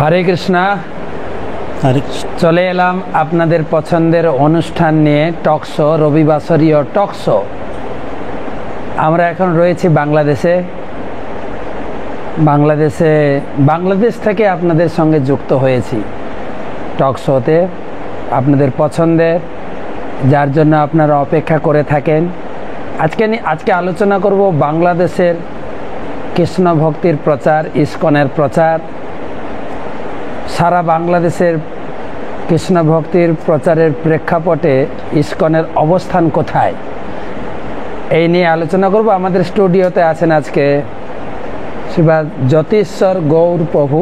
হরে কৃষ্ণা। চলে এলাম আপনাদের পছন্দের অনুষ্ঠান নিয়ে, টকশো, রবিবাসরীয় টকশো। আমরা এখন রয়েছি বাংলাদেশ থেকে আপনাদের সঙ্গে যুক্ত হয়েছি টকশোতে, আপনাদের পছন্দের, যার জন্য আপনারা অপেক্ষা করে থাকেন। আজকে আলোচনা করব বাংলাদেশের কৃষ্ণ ভক্তির প্রচার, ইসকনের প্রচার। সারা বাংলাদেশের কৃষ্ণ ভক্তির প্রচারের প্রেক্ষাপটে ইসকনের অবস্থান কোথায়, এই নিয়ে আলোচনা করব। আমাদের স্টুডিওতে আছেন আজকে শ্রীবাদ জ্যোতিশ্বর গৌর প্রভু,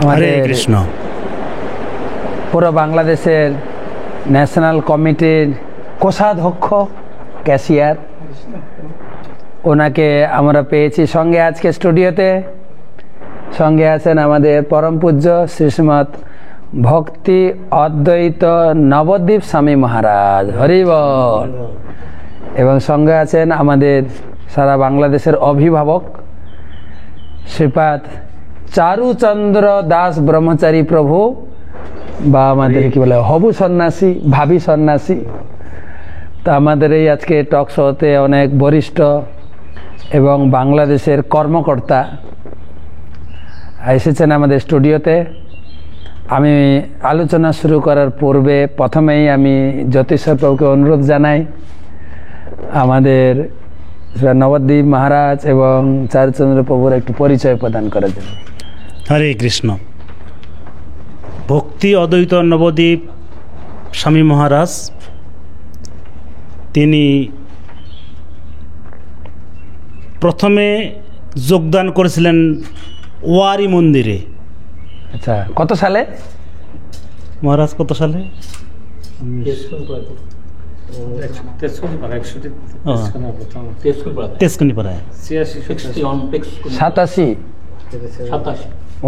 হরে কৃষ্ণ, পুরো বাংলাদেশের ন্যাশনাল কমিটির কোষাধ্যক্ষ, ক্যাশিয়ার। ওনাকে আমরা পেয়েছি সঙ্গে আজকে স্টুডিওতে। সঙ্গে আছেন আমাদের পরম পূজ্য শ্রীশ্রীমৎ ভক্তি অদ্বৈত নবদ্বীপ স্বামী মহারাজ, হরি বল। এবং সঙ্গে আছেন আমাদের সারা বাংলাদেশের অভিভাবক শ্রীপাদ চারুচন্দ্র দাস ব্রহ্মচারী প্রভু, বা আমাদের কি বলে হবু সন্ন্যাসী, ভাবি সন্ন্যাসী। তো আমাদের এই আজকে টক শোতে অনেক বরিষ্ঠ এবং বাংলাদেশের কর্মকর্তা এসেছেন আমাদের স্টুডিওতে। আমি আলোচনা শুরু করার পূর্বে প্রথমেই আমি জ্যোতিশ্বর প্রভুকে অনুরোধ জানাই আমাদের নবদ্বীপ মহারাজ এবং চারুচন্দ্র প্রভুর একটু পরিচয় প্রদান করার জন্য। হরে কৃষ্ণ। ভক্তি অদ্বৈত নবদ্বীপ স্বামী মহারাজ, তিনি প্রথমে যোগদান করেছিলেন ওয়ারি মন্দিরে। আচ্ছা, কত সালে মহারাজ? কত সালে? তেজকুনিপাড়ায়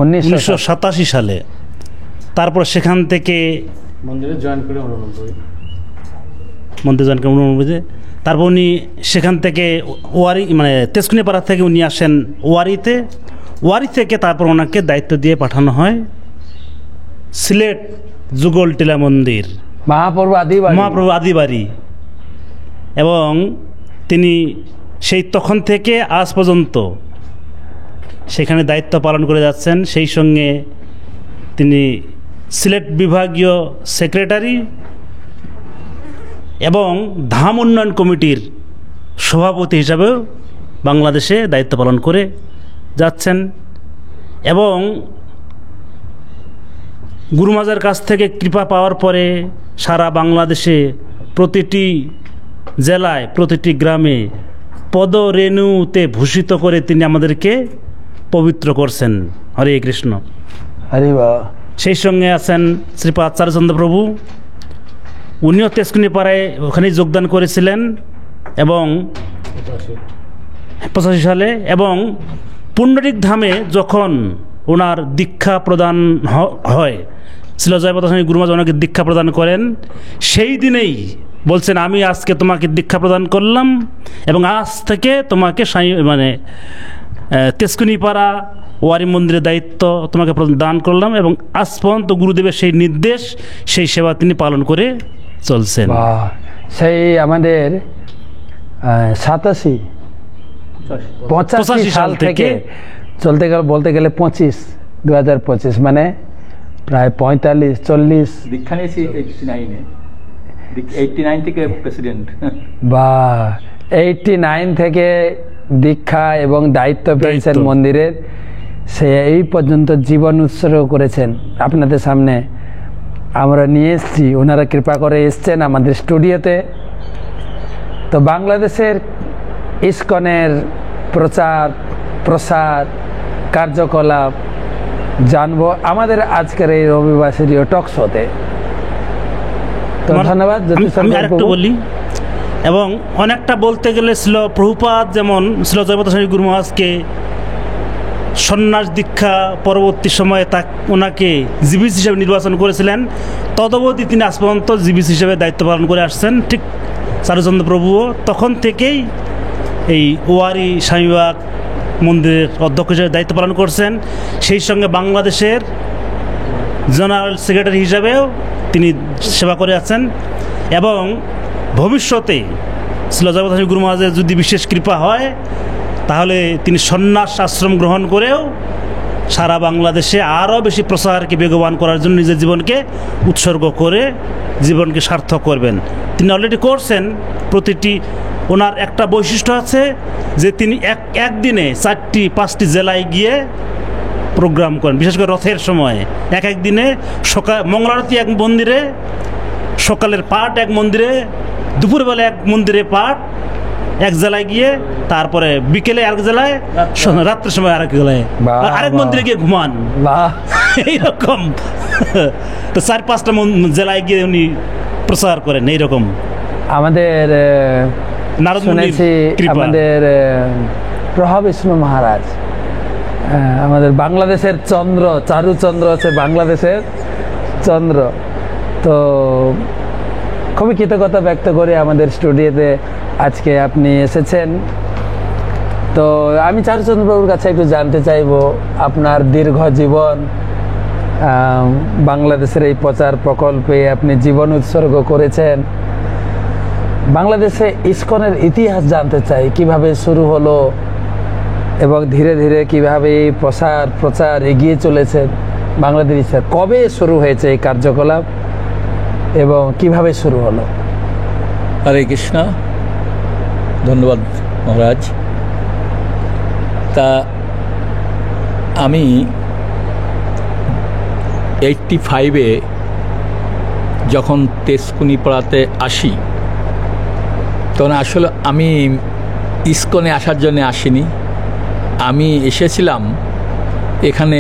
1987 সালে। তারপর সেখান থেকে মন্দিরে জয়েন করে 89। তারপর উনি সেখান থেকে ওয়ারি মানে তেজকুনিপাড়া থেকে উনি আসেন ওয়ারিতে। ওয়ারি থেকে তারপর ওনাকে দায়িত্ব দিয়ে পাঠানো হয় সিলেট যুগল টিলা মন্দির, মহাপ্রভু আদিবাড়ি। এবং তিনি সেই তখন থেকে আজ পর্যন্ত সেখানে দায়িত্ব পালন করে যাচ্ছেন। সেই সঙ্গে তিনি সিলেট বিভাগীয় সেক্রেটারি এবং ধাম উন্নয়ন কমিটির সভাপতি হিসাবেও বাংলাদেশে দায়িত্ব পালন করে যাচ্ছেন। এবং গুরুমাজার কাছ থেকে কৃপা পাওয়ার পরে সারা বাংলাদেশে প্রতিটি জেলায়, প্রতিটি গ্রামে পদরেণুতে ভূষিত করে তিনি আমাদেরকে পবিত্র করছেন। হরে কৃষ্ণ, হরি বল। সেই সঙ্গে আছেন শ্রীপাদ চারুচন্দ্র প্রভু, উনিও তেজকুনিপাড়ায় ওখানেই যোগদান করেছিলেন এবং 85 সালে। এবং পুণ্ডরিক ধামে যখন ওনার দীক্ষা প্রদান হয়, ছিল জয়পদ স্বামী গুরুমাজ ওনাকে দীক্ষা প্রদান করেন, সেই দিনেই বলছেন, আমি আজকে তোমাকে দীক্ষা প্রদান করলাম এবং আজ থেকে তোমাকে তেজকুনিপাড়া ওয়ারি মন্দিরের দায়িত্ব তোমাকে দান করলাম। এবং আজ পর্যন্ত গুরুদেবের সেই নির্দেশ, সেই সেবা তিনি পালন করে চলছেন। সেই আমাদের 85 সাল থেকে চলতে গেলে, বলতে গেলে 2025 মানে প্রায় 45-40। দীক্ষা নিয়েছি 89 থেকে প্রেসিডেন্ট, বা 89 থেকে দীক্ষা এবং দায়িত্ব পেয়েছেন মন্দিরের। সে এই পর্যন্ত জীবন উৎসর্গ করেছেন। আপনাদের সামনে আমরা নিয়ে এসেছি, ওনারা কৃপা করে এসছেন আমাদের স্টুডিওতে। তো বাংলাদেশের ইসকনের প্রচার প্রসার কার্যকলাপ জানবো আমাদের আজকের এই রবিবাসরীয় টক শোতে। তো ধন্যবাদ। আমি আরেকটু বলি, এবং অনেকটা বলতে গেলে ছিল প্রভুপাদ যেমন ছিল জয়পদ স্বামী গুরু মহারাজকে সন্ন্যাস দীক্ষা পরবর্তী সময়ে ওনাকে জিবিস হিসেবে নির্বাচন করেছিলেন, তদবধি তিনি আজ পর্যন্ত জিবিস হিসেবে দায়িত্ব পালন করে আসছেন। ঠিক চারুচন্দ্র প্রভুও তখন থেকেই এই ওয়ারি স্বামীবাগ মন্দিরের অধ্যক্ষ হিসেবে দায়িত্ব পালন করছেন, সেই সঙ্গে বাংলাদেশের জেনারেল সেক্রেটারি হিসাবেও তিনি সেবা করে আছেন। এবং ভবিষ্যতে শ্রীল জগৎ হাসমি গুরু মহারাজের যদি বিশেষ কৃপা হয় তাহলে তিনি সন্ন্যাস আশ্রম গ্রহণ করেও সারা বাংলাদেশে আরও বেশি প্রসারকে বেগবান করার জন্য নিজের জীবনকে উৎসর্গ করে জীবনকে সার্থক করবেন। তিনি অলরেডি করছেন। প্রতিটি ওনার একটা বৈশিষ্ট্য আছে যে তিনি একদিনে 4-5টি জেলায় গিয়ে প্রোগ্রাম করেন, বিশেষ করে রথের সময়। এক দিনে মঙ্গলারতি এক মন্দিরে, সকালের পাঠ এক মন্দিরে, দুপুরবেলা এক মন্দিরে পাঠ এক জেলায় গিয়ে, তারপরে বিকেলে আরেক জেলায়, রাত্রের সময় আরেক জেলায়, আরেক মন্দিরে গিয়ে ঘুমান। এইরকম তো 4-5টা জেলায় গিয়ে উনি প্রচার করেন। এইরকম আমাদের শুনেছি আমাদের প্রভা বিষ্ণু মহারাজ, আমাদের বাংলাদেশের চন্দ্র, চারুচন্দ্র আছে বাংলাদেশের চন্দ্র। তো খুবই কৃতজ্ঞতা ব্যক্ত করে আমাদের স্টুডিওতে আজকে আপনি এসেছেন। তো আমি চারুচন্দ্র বাবুর কাছে একটু জানতে চাইব, আপনার দীর্ঘ জীবন, বাংলাদেশের এই প্রচার প্রকল্পে আপনি জীবন উৎসর্গ করেছেন। বাংলাদেশে ইসকনের ইতিহাস জানতে চাই, কিভাবে শুরু হলো এবং ধীরে ধীরে কিভাবে এই প্রচার এগিয়ে চলেছে। বাংলাদেশে কবে শুরু হয়েছে এই কার্যকলাপ এবং কিভাবে শুরু হলো? হরে কৃষ্ণ, ধন্যবাদ মহারাজ। তা আমি 85-এ যখন তেজকুনি পাড়াতে আসি, তখন আসলে আমি ইসকনে আসার জন্য আসিনি। আমি এসেছিলাম এখানে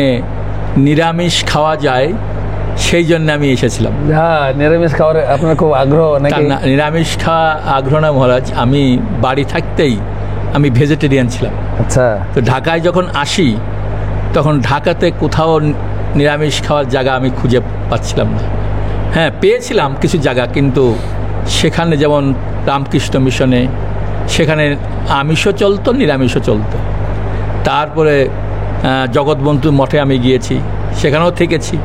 নিরামিষ খাওয়া যায় সেই জন্য আমি এসেছিলাম। হ্যাঁ, নিরামিষ খাওয়ার আপনার খুব আগ্রহ নাকি? নিরামিষ খাওয়া আগ্রহ না মহারাজ, আমি বাড়ি থাকতেই আমি ভেজিটেরিয়ান ছিলাম। আচ্ছা। তো ঢাকায় যখন আসি তখন ঢাকাতে কোথাও নিরামিষ খাওয়ার জায়গা আমি খুঁজে পাচ্ছিলাম না। হ্যাঁ, পেয়েছিলাম কিছু জায়গা, কিন্তু সেখানে যেমন রামকৃষ্ণ মিশনে সেখানে আমিষও চলতো, নিরামিষও চলতো। তারপরে জগৎবন্ধু মঠে আমি গিয়েছি, সেখানেও থেকেছি,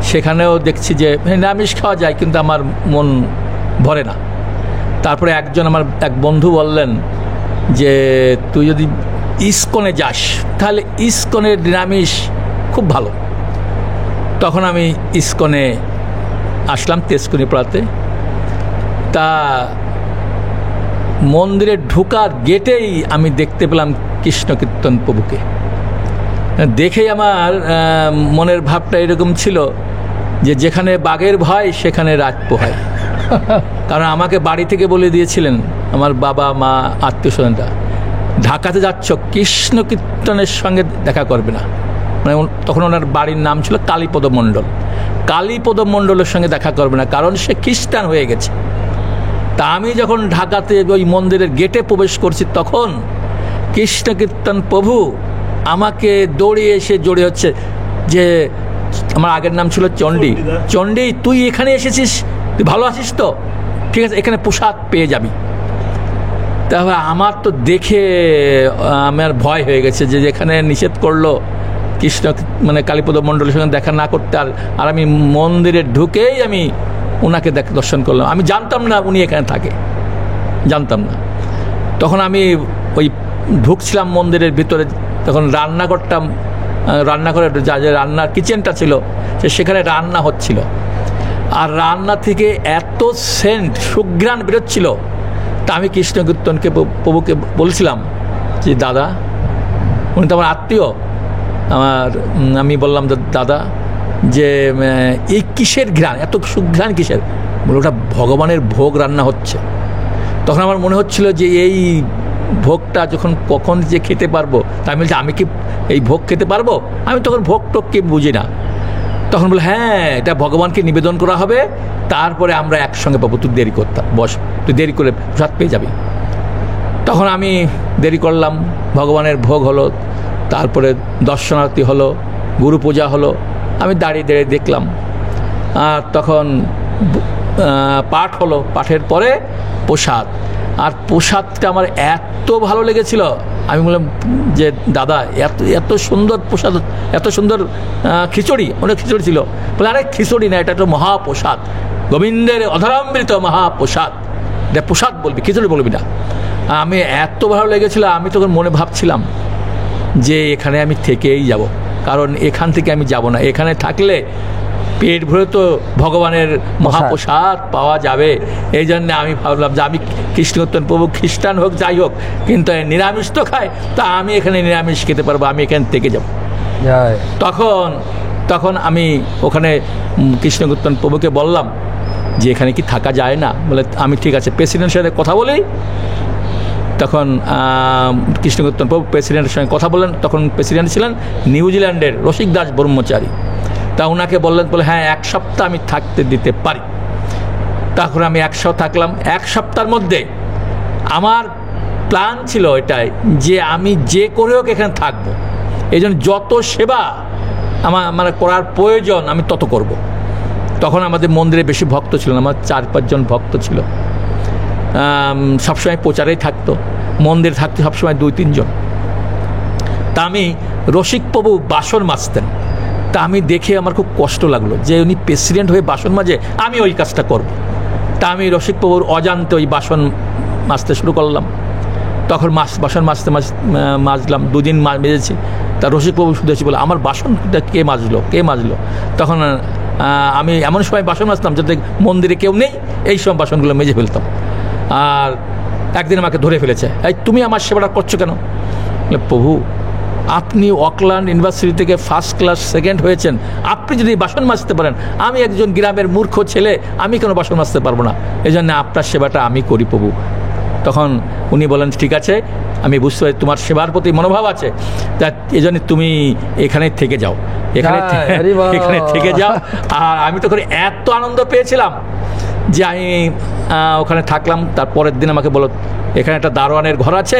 সেখানেও দেখছি যে নিরামিষ খাওয়া যায় কিন্তু আমার মন ভরে না। তারপরে আমার এক বন্ধু বললেন যে তুই যদি ইসকনে যাস তাহলে ইসকনের নিরামিষ খুব ভালো। তখন আমি ইসকনে আসলাম তেজকুনি পাড়াতে। তা মন্দিরে ঢোকার গেটেই আমি দেখতে পেলাম কৃষ্ণ কীর্তন প্রভুকে। দেখেই আমার মনের ভাবটা এরকম ছিল যে যেখানে বাঘের ভয় সেখানে রাত পোহায়। কারণ আমাকে বাড়ি থেকে বলে দিয়েছিলেন আমার বাবা মা আত্মীয় স্বজনরা, ঢাকাতে যাচ্ছ কৃষ্ণ কীর্তনের সঙ্গে দেখা করবে না। মানে তখন ওনার বাড়ির নাম ছিল কালীপদ মণ্ডল। কালীপদ মণ্ডলের সঙ্গে দেখা করবে না, কারণ সে খ্রিস্টান হয়ে গেছে। তা আমি যখন ঢাকাতে ওই মন্দিরের গেটে প্রবেশ করছি তখন কৃষ্ণ কীর্তন প্রভু আমাকে দৌড়িয়ে এসে জড়িয়ে হচ্ছে যে আমার আগের নাম ছিল চণ্ডী। চণ্ডী, তুই এখানে এসেছিস, তুই ভালো আছিস তো? ঠিক আছে, এখানে প্রসাদ পেয়ে যাবি। তাহলে আমার তো দেখে আমার ভয় হয়ে গেছে যে যেখানে নিষেধ করলো কৃষ্ণ মানে কালীপদ মণ্ডলের সঙ্গে দেখা না করতে, আর আমি মন্দিরে ঢুকেই আমি ওনাকে দর্শন করলাম। আমি জানতাম না উনি এখানে থাকে, জানতাম না। তখন আমি ওই ঢুকছিলাম মন্দিরের ভিতরে, তখন রান্নাঘরে যা যে রান্নার কিচেনটা ছিল সেখানে রান্না হচ্ছিল। আর রান্না থেকে এত সেন্ট সুঘ্রাণ বেরোচ্ছিল, তা আমি কৃষ্ণ কীর্তনকে প্রভুকে বলছিলাম যে দাদা, উনি তো আমার আত্মীয়, আমি বললাম দাদা যে এই কিসের ঘ্রাণ, এত সুঘ্রাণ কিসের? বলে ওটা ভগবানের ভোগ রান্না হচ্ছে। তখন আমার মনে হচ্ছিল যে এই ভোগটা যখন কখন যে খেতে পারবো, তাই বলছি আমি কি এই ভোগ খেতে পারবো? আমি তখন ভোগ টোগ কি বুঝি না। তখন বলে হ্যাঁ, এটা ভগবানকে নিবেদন করা হবে, তারপরে আমরা একসঙ্গে পাবো, তুই দেরি করতাম, বস, তুই দেরি করে প্রসাদ পেয়ে যাবি। তখন আমি দেরি করলাম, ভগবানের ভোগ হলো, তারপরে দর্শনার্থী হলো, গুরু পূজা হলো। আমি দাঁড়িয়ে দাঁড়িয়ে দেখলাম। আর তখন পাঠ হলো, পাঠের পরে প্রসাদ। আর প্রসাদটা আমার এত ভালো লেগেছিল, আমি বললাম যে দাদা এত সুন্দর প্রসাদ, এত সুন্দর খিচুড়ি, অনেক খিচুড়ি ছিল। বলে আরে খিচুড়ি না, এটা তো মহাপ্রসাদ, গোবিন্দের অধরামৃত মহাপ্রসাদ, এটা প্রসাদ বলবি, খিচুড়ি বলবি না। আমি এত ভালো লেগেছিল, আমি তখন মনে ভাবছিলাম যে এখানে আমি থেকেই যাব, কারণ এখান থেকে আমি যাব না, এখানে থাকলে পেট ভরে তো ভগবানের মহাপ্রসাদ পাওয়া যাবে। এই জন্য আমি ভাবলাম যে আমি কৃষ্ণকীর্তন প্রভু খ্রিস্টান হোক যাই হোক, কিন্তু নিরামিষ তো খায়, তা আমি এখানে নিরামিষ খেতে পারবো, আমি এখানে থেকে যাব। তখন আমি ওখানে কৃষ্ণকীর্তন প্রভুকে বললাম যে এখানে কি থাকা যায় না? বলে আমি ঠিক আছে, প্রেসিডেন্টের সাথে কথা বলি। তখন কৃষ্ণকীর্তন প্রভু প্রেসিডেন্টের সঙ্গে কথা বললেন। তখন প্রেসিডেন্ট ছিলেন নিউজিল্যান্ডের রসিক দাস ব্রহ্মচারী। তা ওনাকে বললেন, বলে হ্যাঁ 1 সপ্তাহ আমি থাকতে দিতে পারি। তখন আমি 1 সপ্তাহ থাকলাম। 1 সপ্তাহের মধ্যে আমার প্ল্যান ছিল এটাই যে আমি যে করে হোক এখানে থাকবো, এই জন্য যত সেবা আমার করার প্রয়োজন আমি তত করব। তখন আমাদের মন্দিরে বেশি ভক্ত ছিল না, আমার 4-5 জন ভক্ত ছিল। সবসময় প্রচারেই থাকতো, মন্দিরে থাকতো সবসময় 2-3 জন। তা আমি রসিক প্রভু বাসন মাজতেন, তা আমি দেখে আমার খুব কষ্ট লাগলো যে উনি প্রেসিডেন্ট হয়ে বাসন মাজে, আমি ওই কাজটা করব। তা আমি রসিক প্রভুর অজান্তে ওই বাসন মাজতে শুরু করলাম। তখন বাসন মাজলাম, 2 দিন মেজেছি। তা রসিক প্রভু শুধু এসে বলে, আমার বাসনটা কে মাজলো? তখন আমি এমন সময় বাসন মাজতাম যাতে মন্দিরে কেউ নেই, এই সব বাসনগুলো মেজে ফেলতাম। আর একদিন আমাকে ধরে ফেলেছে, এই তুমি আমার সেবাটা করছো কেন? প্রভু, আপনি অকল্যান্ড ইউনিভার্সিটি থেকে 1st ক্লাস 2nd হয়েছেন, আপনি যদি বাসন মাজতে পারেন, আমি একজন গ্রামের মূর্খ ছেলে, আমি কেন বাসন মাজতে পারবো না? এই জন্য আপনার সেবাটা আমি করি প্রভু। তখন উনি বলেন, ঠিক আছে, আমি বুঝতে পারি তোমার সেবার প্রতি মনোভাব আছে, তা এই জন্য তুমি এখানে থেকে যাও, এখানে থেকে যাও। আর আমি তখন এত আনন্দ পেয়েছিলাম যে আমি ওখানে থাকলাম। তারপরের দিন আমাকে বলো, এখানে একটা দারোয়ানের ঘর আছে,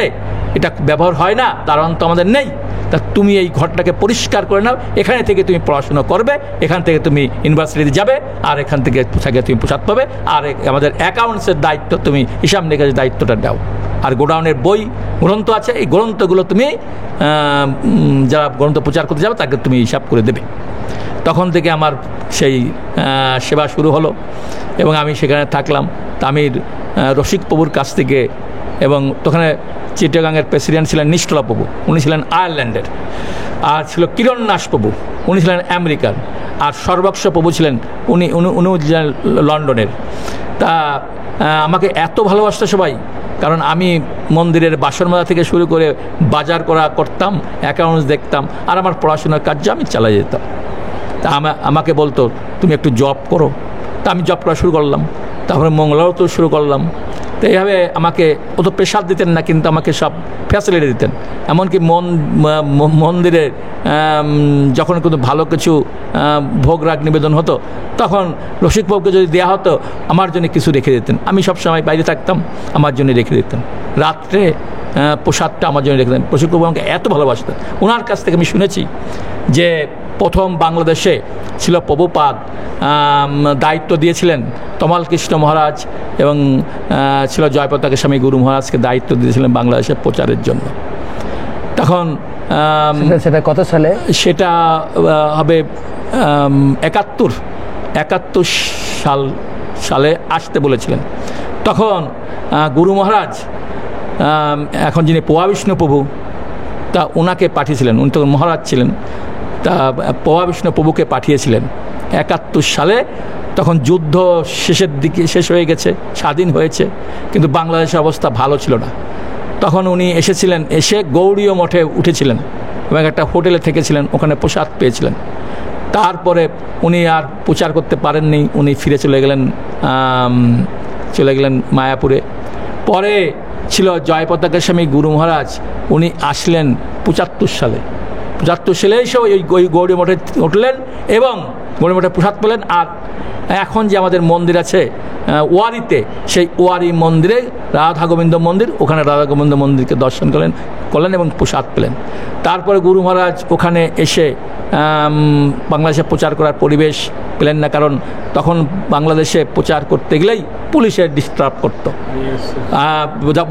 এটা ব্যবহার হয় না, দারোয়ান তো আমাদের নেই, তা তুমি এই ঘরটাকে পরিষ্কার করে নাও, এখানে থেকে তুমি পড়াশোনা করবে, এখান থেকে তুমি ইউনিভার্সিটিতে যাবে, আর এখান থেকে তুমি প্রসাদ পাবে, আর আমাদের অ্যাকাউন্টসের দায়িত্ব, তুমি হিসাব নিকাশের দায়িত্বটা দাও। আর গোডাউনের বই গ্রন্থ আছে, এই গ্রন্থগুলো তুমি যারা গ্রন্থ প্রচার করতে যাবে তাকে তুমি হিসাব করে দেবে। তখন থেকে আমার সেই সেবা শুরু হলো এবং আমি সেখানে থাকলাম। তা আমি রসিক প্রভুর কাছ থেকে, এবং তখন চিটাগাংয়ের প্রেসিডেন্ট ছিলেন নিষ্ঠলা প্রভু, উনি ছিলেন আয়ারল্যান্ডের। আর ছিল কিরণনাশ প্রভু, উনি ছিলেন আমেরিকান। আর সর্বাক্ষ প্রভু ছিলেন উনিও ছিলেন লন্ডনের। তা আমাকে এত ভালোবাসতো সবাই, কারণ আমি মন্দিরের বাসন মাজা থেকে শুরু করে বাজার করতাম, অ্যাকাউন্টস দেখতাম, আর আমার পড়াশোনার কার্য আমি চালিয়ে যেতাম। তা আমাকে বলতো তুমি একটু জব করো। তা আমি জব করা শুরু করলাম, তারপরে মঙ্গলারত শুরু করলাম। তো এইভাবে আমাকে অত প্রেশার দিতেন না, কিন্তু আমাকে সব ফ্যাসিলিটি দিতেন। এমনকি মন্দিরে যখন কোনো ভালো কিছু ভোগ রাগ নিবেদন হতো, তখন রসিক প্রভুকে যদি দেওয়া হতো, আমার জন্য কিছু রেখে দিতেন। আমি সব সময় বাইরে থাকতাম, আমার জন্য রেখে দিতেন। রাত্রে প্রসাদটা আমার জন্য রেখে দিতেন। রসিক প্রভু আমাকে এত ভালোবাসতেন। ওনার কাছ থেকে আমি শুনেছি যে প্রথম বাংলাদেশে ছিল প্রভুপাদ, দায়িত্ব দিয়েছিলেন তমাল কৃষ্ণ মহারাজ, এবং ছিল জয়পতাকা স্বামী গুরু মহারাজকে দায়িত্ব দিয়েছিলেন বাংলাদেশের প্রচারের জন্য। তখন সেটা কত সালে? সেটা হবে 71 সালে আসতে বলেছিলেন। তখন গুরু মহারাজ, এখন যিনি পোয়া বিষ্ণু প্রভু, তা ওনাকে পাঠিয়েছিলেন। উনি তখন মহারাজ ছিলেন। তা পোয়া বিষ্ণু প্রভুকে পাঠিয়েছিলেন 71 সালে। তখন যুদ্ধ শেষের দিকে শেষ হয়ে গেছে, স্বাধীন হয়েছে, কিন্তু বাংলাদেশের অবস্থা ভালো ছিল না। তখন উনি এসেছিলেন, এসে গৌড়ীয় মঠে উঠেছিলেন এবং একটা হোটেলে থেকেছিলেন, ওখানে প্রসাদ পেয়েছিলেন। তারপরে উনি আর প্রচার করতে পারেননি, উনি ফিরে চলে গেলেন মায়াপুরে। পরে ছিল জয়পতাকা স্বামী গুরু মহারাজ, উনি আসলেন 75 সালে। 75 সালে এসে ওই গৌড়ী মঠে উঠলেন এবং গৌড়ী মঠে প্রসাদ পেলেন। আর এখন যে আমাদের মন্দির আছে ওয়ারিতে, সেই ওয়ারি মন্দিরে রাধা গোবিন্দ মন্দির, ওখানে রাধা গোবিন্দ মন্দিরকে দর্শন করলেন এবং প্রসাদ পেলেন। তারপরে গুরু মহারাজ ওখানে এসে বাংলাদেশে প্রচার করার পরিবেশ পেলেন না, কারণ তখন বাংলাদেশে প্রচার করতে গেলেই পুলিশের ডিস্টার্ব করতো,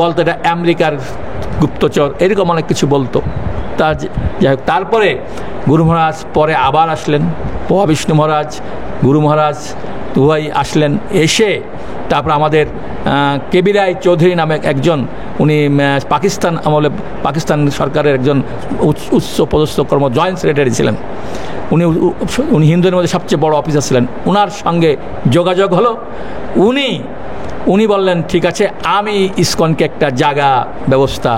বলতো এটা আমেরিকার গুপ্তচর, এরকম অনেক কিছু বলতো। যাই হোক, তারপরে গুরু মহারাজ পরে আবার আসলেন, পোয়া বিষ্ণু মহারাজ, গুরু মহারাজ উভয় আসলেন। এসে তারপর আমাদের কেবি রায় চৌধুরী নামে একজন, উনি পাকিস্তান আমলে পাকিস্তান সরকারের একজন উচ্চ পদস্থ জয়েন্ট সেক্রেটারি ছিলেন। উনি হিন্দুদের মধ্যে সবচেয়ে বড় অফিসার ছিলেন। ওনার সঙ্গে যোগাযোগ হলো। উনি বললেন ঠিক আছে, আমি ইসকনকে একটা জায়গা ব্যবস্থা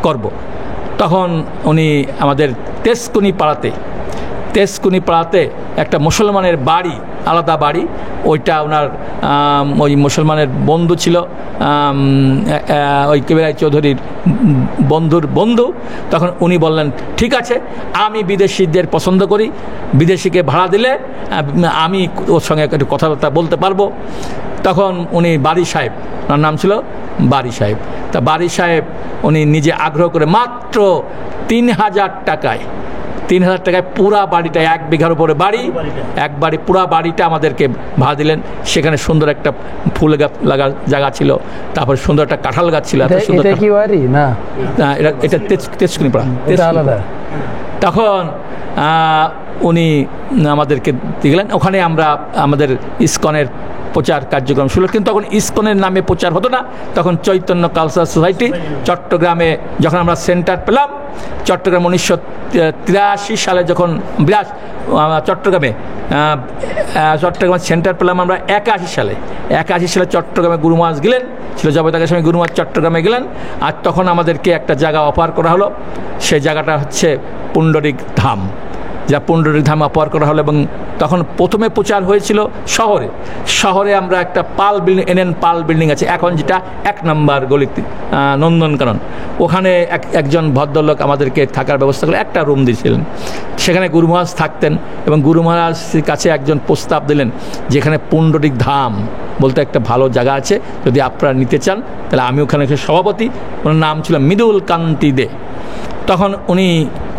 করব। তখন উনি আমাদের তেজকুনি পাড়াতে একটা মুসলমানের বাড়ি, আলাদা বাড়ি, ওইটা ওনার ওই মুসলমানের বন্ধু ছিল, ওই কেবি রায় চৌধুরীর বন্ধুর বন্ধু। তখন উনি বললেন ঠিক আছে, আমি বিদেশিদের পছন্দ করি, বিদেশিকে ভাড়া দিলে আমি ওর সঙ্গে একটু কথাবার্তা বলতে পারবো। তখন উনি বাড়ি সাহেব, ওনার নাম ছিল বাড়ি সাহেব। তা বাড়ি সাহেব উনি নিজে আগ্রহ করে মাত্র ৩,০০০ টাকায় পুরা বাড়িটা, ১ বিঘার উপরে বাড়ি, এক বাড়ি পুরা বাড়িটা আমাদেরকে ভাড়া দিলেন। সেখানে সুন্দর একটা ফুল গাছ লাগা জায়গা ছিল, তারপর সুন্দর একটা কাঁঠাল গাছ ছিল। এটা তেজকুনি পাড়া। তখন উনি আমাদেরকে দিলেন, ওখানে আমরা আমাদের ইসকনের প্রচার কার্যক্রম শুরু। কিন্তু তখন ইসকনের নামে প্রচার হতো না, তখন চৈতন্য কালচারাল সোসাইটি চট্টগ্রামে যখন আমরা সেন্টার পেলাম, চট্টগ্রাম 1983 সালে যখন চট্টগ্রামে সেন্টার পেলাম আমরা 81 সালে চট্টগ্রামে গুরু মহারাজ গেলেন, ছিল জগন্নাথ স্বামী গুরু মহারাজ চট্টগ্রামে গেলেন। আর তখন আমাদেরকে একটা জায়গা অফার করা হলো, সেই জায়গাটা হচ্ছে পুণ্ডরিক ধাম, যা পুণ্ডরিক ধাম অফার করা হলো। এবং তখন প্রথমে প্রচার হয়েছিল শহরে আমরা একটা পাল বিল্ডিং, পাল বিল্ডিং আছে এখন, যেটা 1 নম্বর গলিতে নন্দনকানন, ওখানে একজন ভদ্রলোক আমাদেরকে থাকার ব্যবস্থা করে একটা রুম দিয়েছিলেন। সেখানে গুরু মহারাজ থাকতেন এবং গুরু মহারাজের কাছে একজন প্রস্তাব দিলেন, যেখানে পুণ্ডরিক ধাম বলতে একটা ভালো জায়গা আছে, যদি আপনারা নিতে চান তাহলে আমি ওখানে সভাপতি, ওনার নাম ছিল মৃদুল কান্তি দে। তখন উনি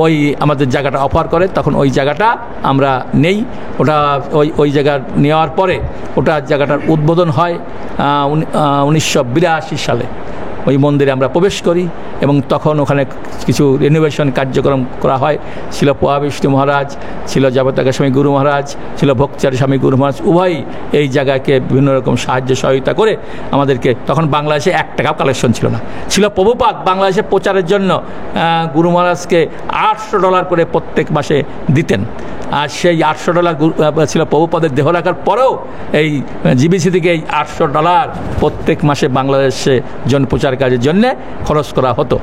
ওই আমাদের জায়গাটা অফার করে, তখন ওই জায়গাটা আমরা নেই। ওটা ওই জায়গা নেওয়ার পরে ওটা জায়গাটার উদ্বোধন হয় 1982 সালে। ওই মন্দিরে আমরা প্রবেশ করি এবং তখন ওখানে কিছু রিনোভেশন কার্যক্রম করা হয়। ছিল পোয়া বিষ্ণু মহারাজ, ছিল জগন্নাথ স্বামী গুরু মহারাজ, ছিল ভক্তচারী স্বামী গুরু মহারাজ, উভয়ই এই জায়গাকে বিভিন্ন রকম সাহায্য সহযোগিতা করে আমাদেরকে। তখন বাংলাদেশে 1 টাকাও কালেকশন ছিল না। ছিল প্রভুপাদ বাংলাদেশে প্রচারের জন্য গুরু মহারাজকে $800 করে প্রত্যেক মাসে দিতেন। আর সেই $800 ছিল প্রভুপাদের দেহ রাখার পরেও এই জিবিসি থেকে এই $800 প্রত্যেক মাসে বাংলাদেশে প্রচার কাজের জন্যে খরচ করা হতো।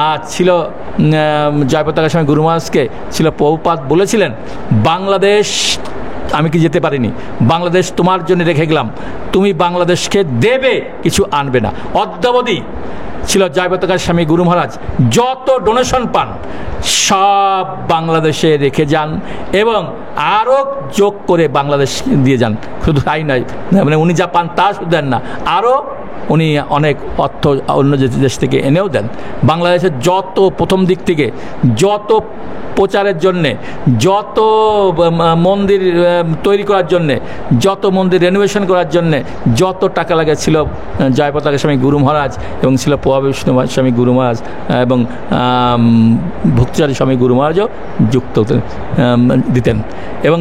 আর ছিল জয়প্রতাপ স্বামী গুরু মহারাজকে ছিল প্রভুপাদ বলেছিলেন, বাংলাদেশ আমি কি যেতে পারিনি, বাংলাদেশ তোমার জন্য রেখে গেলাম, তুমি বাংলাদেশকে দেবে, কিছু আনবে না। অদ্যাবধি ছিল জয়প্রতাপ স্বামী গুরু মহারাজ যত ডোনেশন পান সব বাংলাদেশে রেখে যান এবং আরও যোগ করে বাংলাদেশ দিয়ে যান। শুধু তাই নয়, মানে উনি যা পান তা শুধু দেন না, আরও উনি অনেক অর্থ অন্য দেশ থেকে এনেও দেন। বাংলাদেশের যত প্রথম দিক থেকে যত প্রচারের জন্যে, যত মন্দির তৈরি করার জন্যে, যত মন্দির রেনোভেশন করার জন্যে যত টাকা লাগে ছিল জয়প্রতাপ স্বামী গুরু মহারাজ এবং ছিল পোয়া বিষ্ণু স্বামী গুরু মহারাজ এবং ভক্তচারী স্বামী গুরু মহারাজও যুক্ত দিতেন। এবং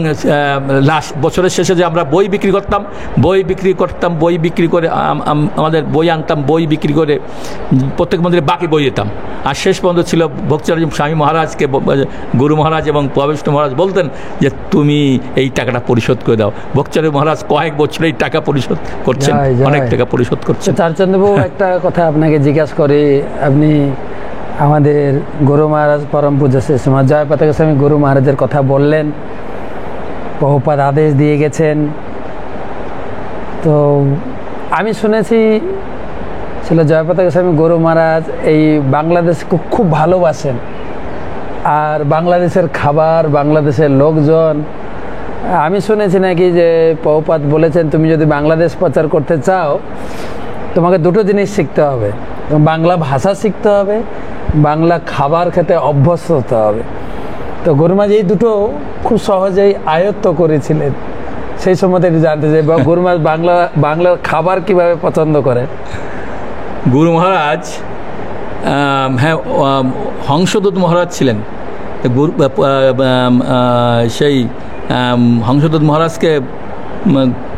লাস্ট বছরের শেষে যে আমরা বই বিক্রি করতাম, বই বিক্রি করে আমাদের বই আনতাম, বই বিক্রি করে প্রত্যেক মন্দিরে বাকি বই দিতাম। আর শেষ পর্যন্ত ছিল ভক্তচারী স্বামী মহারাজকে গুরু মহারাজ এবং পোয়া বিষ্ণু মহারাজ বলতেন যে তুমি এই টাকাটা পরিশোধ করে দাও। ভক্তচারী মহারাজ কয়েক বছর এই টাকা পরিশোধ করছেন, অনেক টাকা পরিশোধ করছেন। চারচন্দ্রবাবু, একটা কথা আপনাকে জিজ্ঞাসা করি, আপনি আমাদের গুরু মহারাজ পরম পূজ্য শ্রী শ্রীমৎ জয়প্রতাপ স্বামী গুরু মহারাজের কথা বললেন, প্রভুপাদ আদেশ দিয়ে গেছেন। তো আমি শুনেছি ছিল জয়প্রতাপ স্বামী গুরু মহারাজ এই বাংলাদেশকে খুব ভালোবাসেন, আর বাংলাদেশের খাবার, বাংলাদেশের লোকজন, আমি শুনেছি নাকি যে প্রভুপাদ বলেছেন তুমি যদি বাংলাদেশ প্রচার করতে চাও তোমাকে 2টো জিনিস শিখতে হবে, বাংলা ভাষা শিখতে হবে, বাংলা খাবার খেতে অভ্যস্ত হতে হবে। তো গুরু মহারাজ এই 2টো খুব সহজেই আয়ত্ত করেছিলেন। সেই সম্বন্ধে একটু জানতে চাই। গুরু মহারাজ বাংলার খাবার কিভাবে পছন্দ করে? গুরু মহারাজ হ্যাঁ, হংসদূত মহারাজ ছিলেন। সেই হংসদূত মহারাজকে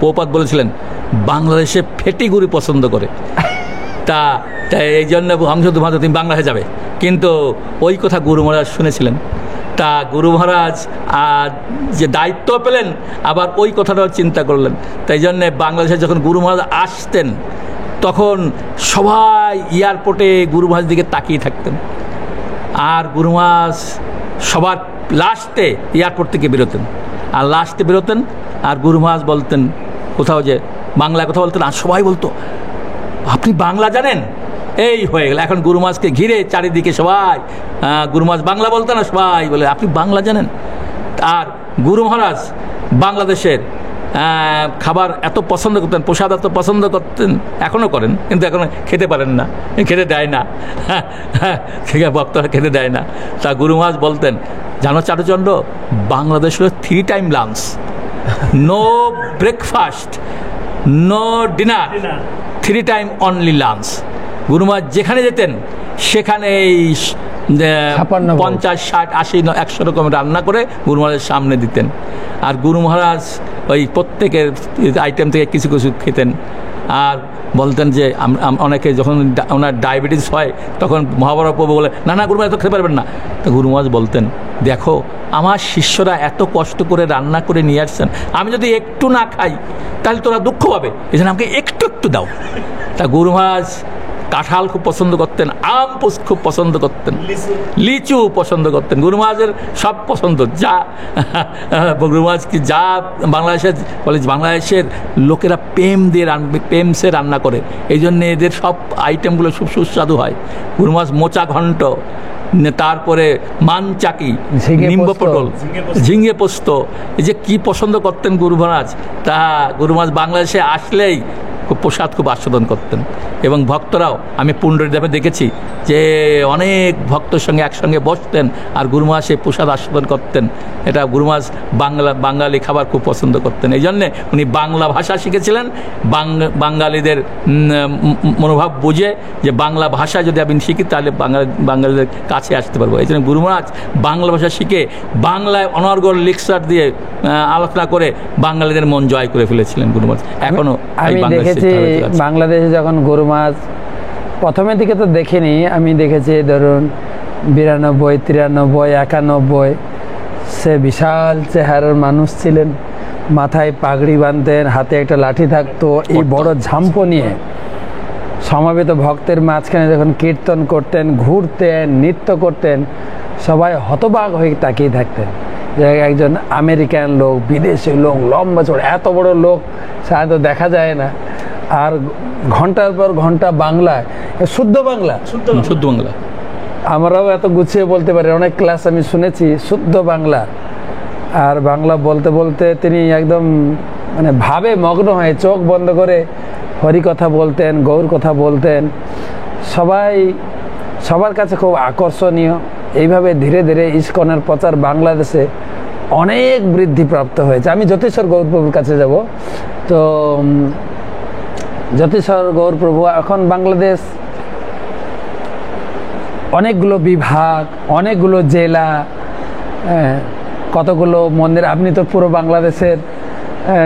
প্রপাত বলেছিলেন বাংলাদেশে ফেটি গুড়ি পছন্দ করে, তা এই জন্য হংসদূত মহারাজ তুমি বাংলাদেশে যাবে। কিন্তু ওই কথা গুরু মহারাজ শুনেছিলেন, তা গুরু মহারাজ যে দায়িত্ব পেলেন আবার ওই কথাটাও চিন্তা করলেন। তাই জন্যে বাংলাদেশে যখন গুরু মহারাজ আসতেন তখন সবাই এয়ারপোর্টে গুরু মহারাজ দিকে তাকিয়ে থাকতেন, আর গুরু মহারাজ সবার লাস্টে এয়ারপোর্ট থেকে বেরোতেন, আর লাস্টে বেরোতেন আর গুরু মহারাজ বলতেন কোথাও যে বাংলায় কথা বলতেন, আর সবাই বলতো আপনি বাংলা জানেন, এই হয়ে গেল। এখন গুরু মহারাজকে ঘিরে চারিদিকে সবাই, গুরু মহারাজ বাংলা বলতেন না, সবাই বলে আপনি বাংলা জানেন। আর গুরু মহারাজ বাংলাদেশের খাবার এত পছন্দ করতেন, প্রসাদ এত পছন্দ করতেন, এখনও করেন, কিন্তু এখন খেতে পারেন না, খেতে দেয় না, ভক্তরা খেতে দেয় না। তা গুরু মহারাজ বলতেন জানো চারুচন্দ্র, বাংলাদেশ হলো 3 time lunch, no breakfast, no dinner, 3 time only lunch. Guru Maharaj যেখানে যেতেন সেখানে 50, 60, 80, 100 রকম রান্না করে গুরু মহারাজের সামনে দিতেন। আর গুরু মহারাজ ওই প্রত্যেকের আইটেম থেকে কিছু কিছু খেতেন। আর বলতেন যে অনেকে যখন ওনার ডায়াবেটিস হয় তখন মহাবীর প্রভু বলে না না গুরু মহারাজ তো খেতে পারবেন না। তো গুরু মহারাজ বলতেন দেখো আমার শিষ্যরা এত কষ্ট করে রান্না করে নিয়ে আসছেন, আমি যদি একটু না খাই তাহলে তোরা দুঃখ পাবে, এই জন্য আমাকে একটু একটু দাও। তা গুরু মহারাজ কাঁঠাল খুব পছন্দ করতেন, আম খুব পছন্দ করতেন, লিচু পছন্দ করতেন। গুরু মহারাজের সব পছন্দ, যা গুরু মহারাজ কি যা বাংলাদেশের বলে, বাংলাদেশের লোকেরা প্রেমসে রান্না করে, এই জন্য এদের সব আইটেমগুলো খুব সুস্বাদু হয়। গুরু মহারাজ মোচা ঘন্ট, তারপরে মানচাকি, নিম্ব পটল, ঝিঙে পোস্ত, এই যে কি পছন্দ করতেন গুরু মহারাজ। তা গুরু মহারাজ বাংলাদেশে আসলেই খুব প্রসাদ খুব আস্বাদন করতেন। এবং ভক্তরাও আমি পুণ্ডরীধামে দেখেছি যে অনেক ভক্তর সঙ্গে একসঙ্গে বসতেন আর গুরু মহারাজ সেই প্রসাদ আস্বাদন করতেন। এটা গুরু মহারাজ বাঙালি খাবার খুব পছন্দ করতেন, এই জন্যে উনি বাংলা ভাষা শিখেছিলেন। বাঙালিদের মনোভাব বুঝে যে বাংলা ভাষা যদি আমি শিখি তাহলে বাঙালিদের কাছে আসতে পারবো, এই জন্য গুরু মহারাজ বাংলা ভাষা শিখে বাংলায় অনর্গল লেকচার দিয়ে আলোচনা করে বাঙালিদের মন জয় করে ফেলেছিলেন গুরু মহারাজ। এখনও আমি দেখেছি বাংলাদেশে যখন গুরু মহারাজ প্রথমের দিকে তো দেখিনি, আমি দেখেছি ধরুন 92, 93, 91, সে বিশাল চেহারার মানুষ ছিলেন, মাথায় পাগড়ি বাঁধতেন, হাতে একটা লাঠি থাকতো, এই বড় ঝাম্প নিয়ে সমাবেত ভক্তের মাঝখানে যখন কীর্তন করতেন, ঘুরতেন, নৃত্য করতেন, সবাই হতবাক হয়ে তাকিয়ে থাকতেন যে একজন আমেরিকান লোক, বিদেশি লোক, লম্বা চড়, এত বড় লোক সাধারণত দেখা যায় না। আর ঘন্টার পর ঘন্টা বাংলায়, শুদ্ধ বাংলা, শুদ্ধ বাংলা, আমরাও এত গুছিয়ে বলতে পারি, অনেক ক্লাস আমি শুনেছি শুদ্ধ বাংলা। আর বাংলা বলতে বলতে তিনি একদম মানে ভাবে মগ্ন হয়ে চোখ বন্ধ করে হরি কথা বলতেন, গৌর কথা বলতেন, সবার কাছে খুব আকর্ষণীয়। এইভাবে ধীরে ধীরে ইস্কনের প্রচার বাংলাদেশে অনেক বৃদ্ধিপ্রাপ্ত হয়েছে। আমি জ্যোতিশ্বর গৌরপ্রভুর কাছে যাব। তো জ্যোতিশ্বর গৌরপ্রভু, এখন বাংলাদেশ অনেকগুলো বিভাগ, অনেকগুলো জেলা, কতগুলো মন্দির। আপনি তো পুরো বাংলাদেশের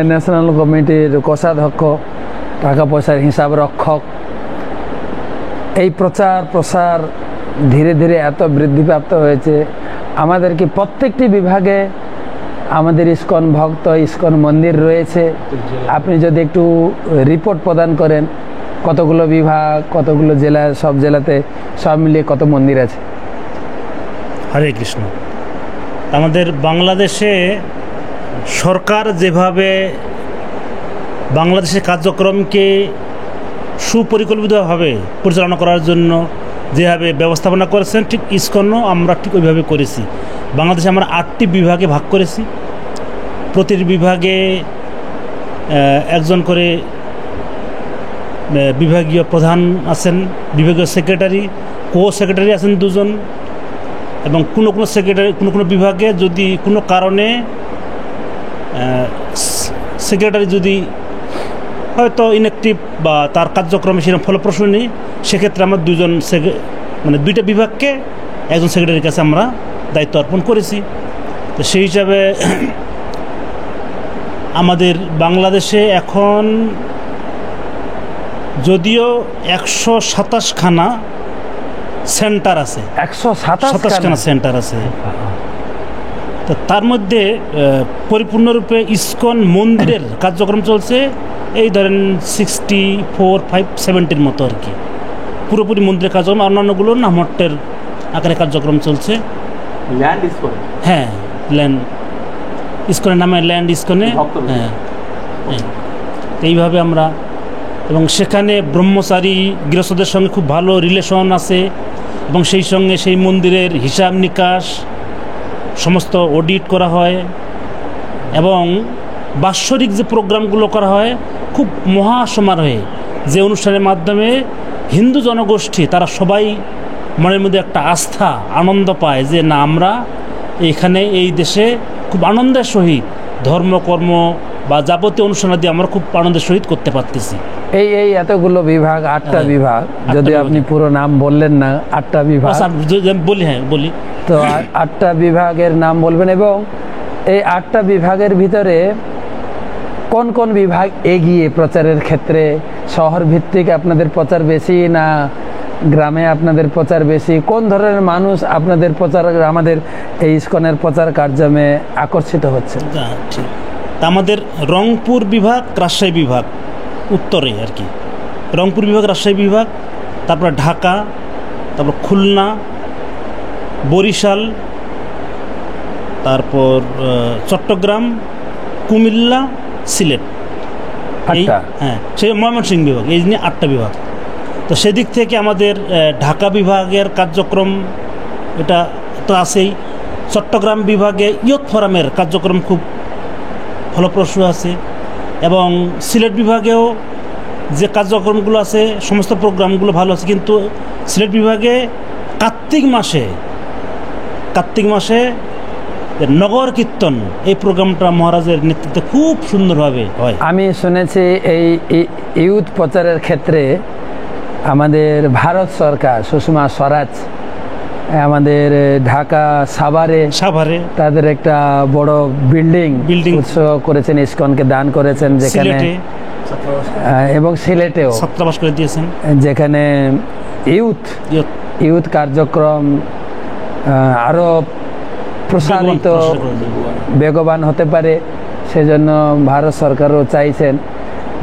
ন্যাশনাল কমিটির কোষাধ্যক্ষ, টাকা পয়সার হিসাব রক্ষক। এই প্রসার ধীরে ধীরে এত বৃদ্ধিপ্রাপ্ত হয়েছে, আমাদের কি প্রত্যেকটি বিভাগে আমাদের ইস্কন ভক্ত, ইস্কন মন্দির রয়েছে। আপনি যদি একটু রিপোর্ট প্রদান করেন, কতগুলো বিভাগ, কতগুলো জেলা, সব জেলাতে সব মিলিয়ে কত মন্দির আছে? হরে কৃষ্ণ। আমাদের বাংলাদেশে সরকার যেভাবে বাংলাদেশের কার্যক্রমকে সুপরিকল্পিতভাবে পরিচালনা করার জন্য যেভাবে ব্যবস্থাপনা করেছেন, ঠিক ইস্কনও আমরা ঠিক ওইভাবে করেছি। বাংলাদেশে আমরা 8টি বিভাগে ভাগ করেছি। প্রতিটি বিভাগে একজন করে বিভাগীয় প্রধান আছেন, বিভাগীয় সেক্রেটারি, সেক্রেটারি আছেন 2 জন, এবং কোনো সেক্রেটারি কোনো বিভাগে যদি কোনো কারণে সেক্রেটারি যদি হয়তো ইনঅ্যাক্টিভ বা তার কার্যক্রমে সেরকম ফলপ্রসূ নেই, সেক্ষেত্রে আমরা মানে দুইটা বিভাগকে একজন সেক্রেটারির কাছে আমরা দায়িত্ব অর্পণ করেছি। তো সেই হিসাবে আমাদের বাংলাদেশে এখন যদিও 127খানা সেন্টার আছে, 127খানা সেন্টার আছে, তো তার মধ্যে পরিপূর্ণরূপে ইসকন মন্দিরের কার্যক্রম চলছে এই ধরেন 64-70 মতো আর কি, পুরোপুরি মন্দিরের কার্যক্রম। অন্যান্যগুলোর নামহট্টের আকারে কার্যক্রম চলছে। ল্যান্ড ইসকন, হ্যাঁ ল্যান্ড ইসকনের নামে ল্যান্ড ইসকনে, হ্যাঁ এইভাবে আমরা, এবং সেখানে ব্রহ্মচারী গৃহস্থদের সঙ্গে খুব ভালো রিলেশন আছে, এবং সেই সঙ্গে সেই মন্দিরের হিসাব নিকাশ সমস্ত অডিট করা হয়, এবং বাৎসরিক যে প্রোগ্রামগুলো করা হয় খুব মহাসমারোহে, যে অনুষ্ঠানের মাধ্যমে হিন্দু জনগোষ্ঠী তারা সবাই মনের মধ্যে একটা আস্থা আনন্দ পায় যে না, আমরা এখানে এই দেশে খুব আনন্দের সহিত ধর্মকর্ম বা যাবতীয় অনুষ্ঠানাদি আমরা খুব আনন্দের সহিত করতে পারতেছি। এই এতগুলো বিভাগ, 8টা বিভাগ, যদি আপনি পুরো নাম বললেন না, 8টা বিভাগ বলি, হ্যাঁ বলি, তো 8টা বিভাগের নাম বলবেন, এবং এই 8টা বিভাগের ভিতরে কোন কোন বিভাগ এগিয়ে প্রচারের ক্ষেত্রে? শহর ভিত্তিক আপনাদের প্রচার বেশি না গ্রামে আপনাদের প্রচার বেশি? কোন ধরনের মানুষ আপনাদের প্রচার, আমাদের এই ইসকনের প্রচার কার্যক্রমে আকর্ষিত হচ্ছে? আমাদের রংপুর বিভাগ, রাজশাহী বিভাগ উত্তরে আর কি, রংপুর বিভাগ, রাজশাহী বিভাগ, তারপর ঢাকা, তারপর খুলনা, বরিশাল, তারপর চট্টগ্রাম, কুমিল্লা, সিলেট, হ্যাঁ সেই ময়মনসিংহ বিভাগ, এই নিয়ে 8টা বিভাগ। তো সেদিক থেকে আমাদের ঢাকা বিভাগের কার্যক্রম এটা তো আছেই, চট্টগ্রাম বিভাগে ইয়ুথ ফোরামের কার্যক্রম খুব ফলপ্রসূ আছে, এবং সিলেট বিভাগেও যে কার্যক্রমগুলো আছে সমস্ত প্রোগ্রামগুলো ভালো আছে, কিন্তু সিলেট বিভাগে কার্তিক মাসে নগর কীর্তন এই প্রোগ্রামটা মহারাজের নেতৃত্বে খুব সুন্দরভাবে হয়। আমি শুনেছি এই ইউথ প্রচারের ক্ষেত্রে আমাদের ভারত সরকার, সুষমা স্বরাজ আমাদের ঢাকা সাভারে তাদের একটা বড় বিল্ডিং উৎসর্গ করেছেন, ইসকনকে দান করেছেন, যেখানে এবং সিলেটেও ছাত্রাবাস করে দিয়েছেন, যেখানে ইউথ কার্যক্রম আরো প্রসারিত বেগবান হতে পারে। সেজন্য ভারত সরকারও চাইছেন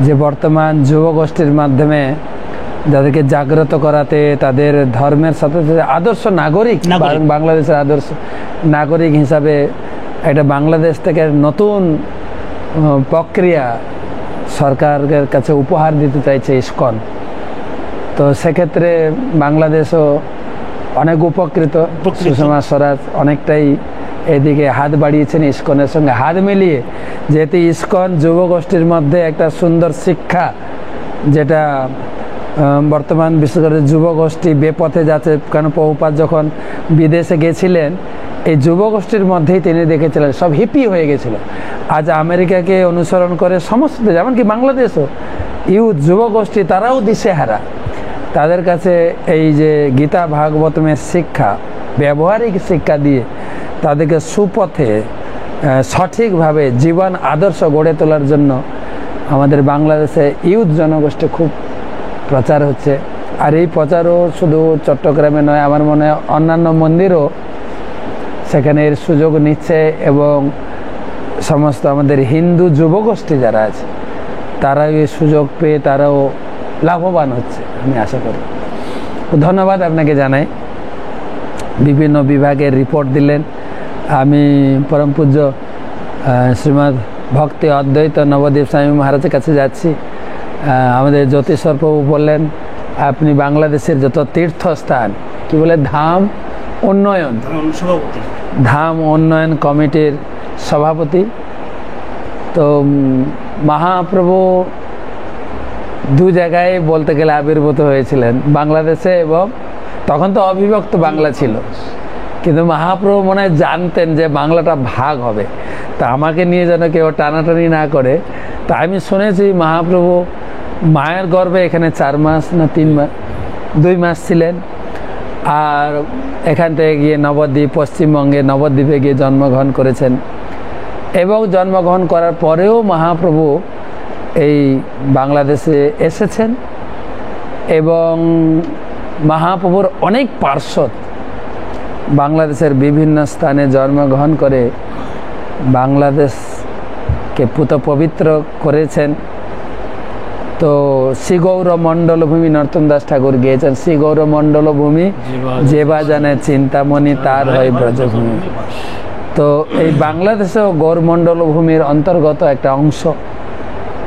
যে বর্তমান যুবগোষ্ঠীর মাধ্যমে যাদেরকে জাগ্রত করাতে, তাদের ধর্মের সাথে সাথে আদর্শ নাগরিক, বাংলাদেশের আদর্শ নাগরিক হিসাবে একটা বাংলাদেশ থেকে নতুন প্রক্রিয়া সরকারের কাছে উপহার দিতে চাইছে ইসকন। তো সেক্ষেত্রে বাংলাদেশও অনেক উপকৃত। সুষমা স্বরাজ অনেকটাই এদিকে হাত বাড়িয়েছেন ইসকনের সঙ্গে হাত মিলিয়ে, যেহেতু ইসকন যুবগোষ্ঠীর মধ্যে একটা সুন্দর শিক্ষা, যেটা বর্তমান বিশেষ করে যুবগোষ্ঠী বেপথে যাচ্ছে। কারণ প্রভুপাদ যখন বিদেশে গেছিলেন, এই যুবগোষ্ঠীর মধ্যেই তিনি দেখেছিলেন সব হিপি হয়ে গেছিল। আজ আমেরিকাকে অনুসরণ করে সমস্ত, যেমনকি বাংলাদেশও ইউথ যুবগোষ্ঠী তারাও দিশেহারা। তাদের কাছে এই যে গীতা ভাগবতমের শিক্ষা, ব্যবহারিক শিক্ষা দিয়ে তাদেরকে সুপথে সঠিকভাবে জীবন আদর্শ গড়ে তোলার জন্য আমাদের বাংলাদেশে ইউথ জনগোষ্ঠী খুব প্রচার হচ্ছে। আর এই প্রচারও শুধু চট্টগ্রামে নয়, আমার মনে হয় অন্যান্য মন্দিরও সেখানে এর সুযোগ নিচ্ছে, এবং সমস্ত আমাদের হিন্দু যুবগোষ্ঠী যারা আছে তারাও এই সুযোগ পেয়ে তারাও লাভবান হচ্ছে, আমি আশা করি। ধন্যবাদ আপনাকে জানাই, বিভিন্ন বিভাগের রিপোর্ট দিলেন। আমি পরম পূজ্য শ্রীমৎ ভক্তি অদ্বৈত নবদ্বীপ স্বামী মহারাজের কাছে যাচ্ছি। আমাদের জ্যোতিশ্বর প্রভু বললেন, আপনি বাংলাদেশের যত তীর্থস্থান, কি বলে, ধাম উন্নয়ন কমিটির সভাপতি। তো মহাপ্রভু দু জায়গায় বলতে গেলে আবির্ভূত হয়েছিলেন, বাংলাদেশে, এবং তখন তো অবিভক্ত বাংলা ছিল, কিন্তু মহাপ্রভু মনে হয় জানতেন যে বাংলাটা ভাগ হবে। তা আমাকে নিয়ে যেন কেউ টানাটানি না করে, তা আমি শুনেছি মহাপ্রভু মায়ের গর্ভে এখানে 4 মাস না 3 মাস 2 মাস ছিলেন, আর এখান থেকে গিয়ে নবদ্বীপ, পশ্চিমবঙ্গে নবদ্বীপে গিয়ে জন্মগ্রহণ করেছেন। এবং জন্মগ্রহণ করার পরেও মহাপ্রভু এই বাংলাদেশে এসেছেন এবং মহাপ্রভুর অনেক পার্শ্বদ বাংলাদেশের বিভিন্ন স্থানে জন্মগ্রহণ করে বাংলাদেশকে পুত পবিত্র করেছেন। তো শ্রী গৌর মণ্ডলভূমি নরোত্তম দাস ঠাকুর গেয়েছেন, শ্রী গৌর মণ্ডলভূমি যেবা জানে চিন্তামণি তার হয় ব্রজভূমি। তো এই বাংলাদেশেও গৌরমণ্ডলভূমির অন্তর্গত একটা অংশ।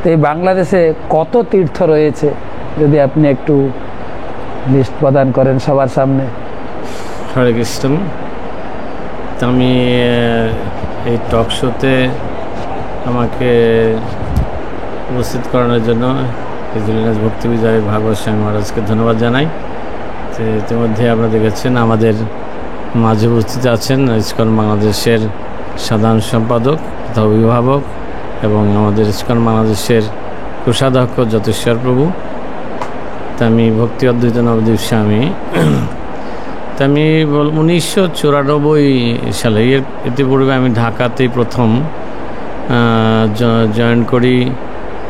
তো এই বাংলাদেশে কত তীর্থ রয়েছে যদি আপনি একটু লিস্ট প্রদান করেন সবার সামনে। হরে কৃষ্ণ। তো আমি এই টক শোতে আমাকে উপস্থিত করানোর জন্য হিজলিনাথ ভক্তি বিজয় ভাগবত স্বামী মহারাজকে ধন্যবাদ জানাই। তো ইতিমধ্যে আপনারা দেখেছেন আমাদের মাঝে উপস্থিত আছেন ইসকন বাংলাদেশের সাধারণ সম্পাদক তথা অভিভাবক এবং আমাদের ইসকন বাংলাদেশের কোষাধ্যক্ষ যতেশ্বর প্রভু। তা আমি ভক্তি অদ্বৈত নবদ্বীপ স্বামী। তা আমি 1994 সালে এর ইতিপূর্বে আমি ঢাকাতেই প্রথম জয়েন করি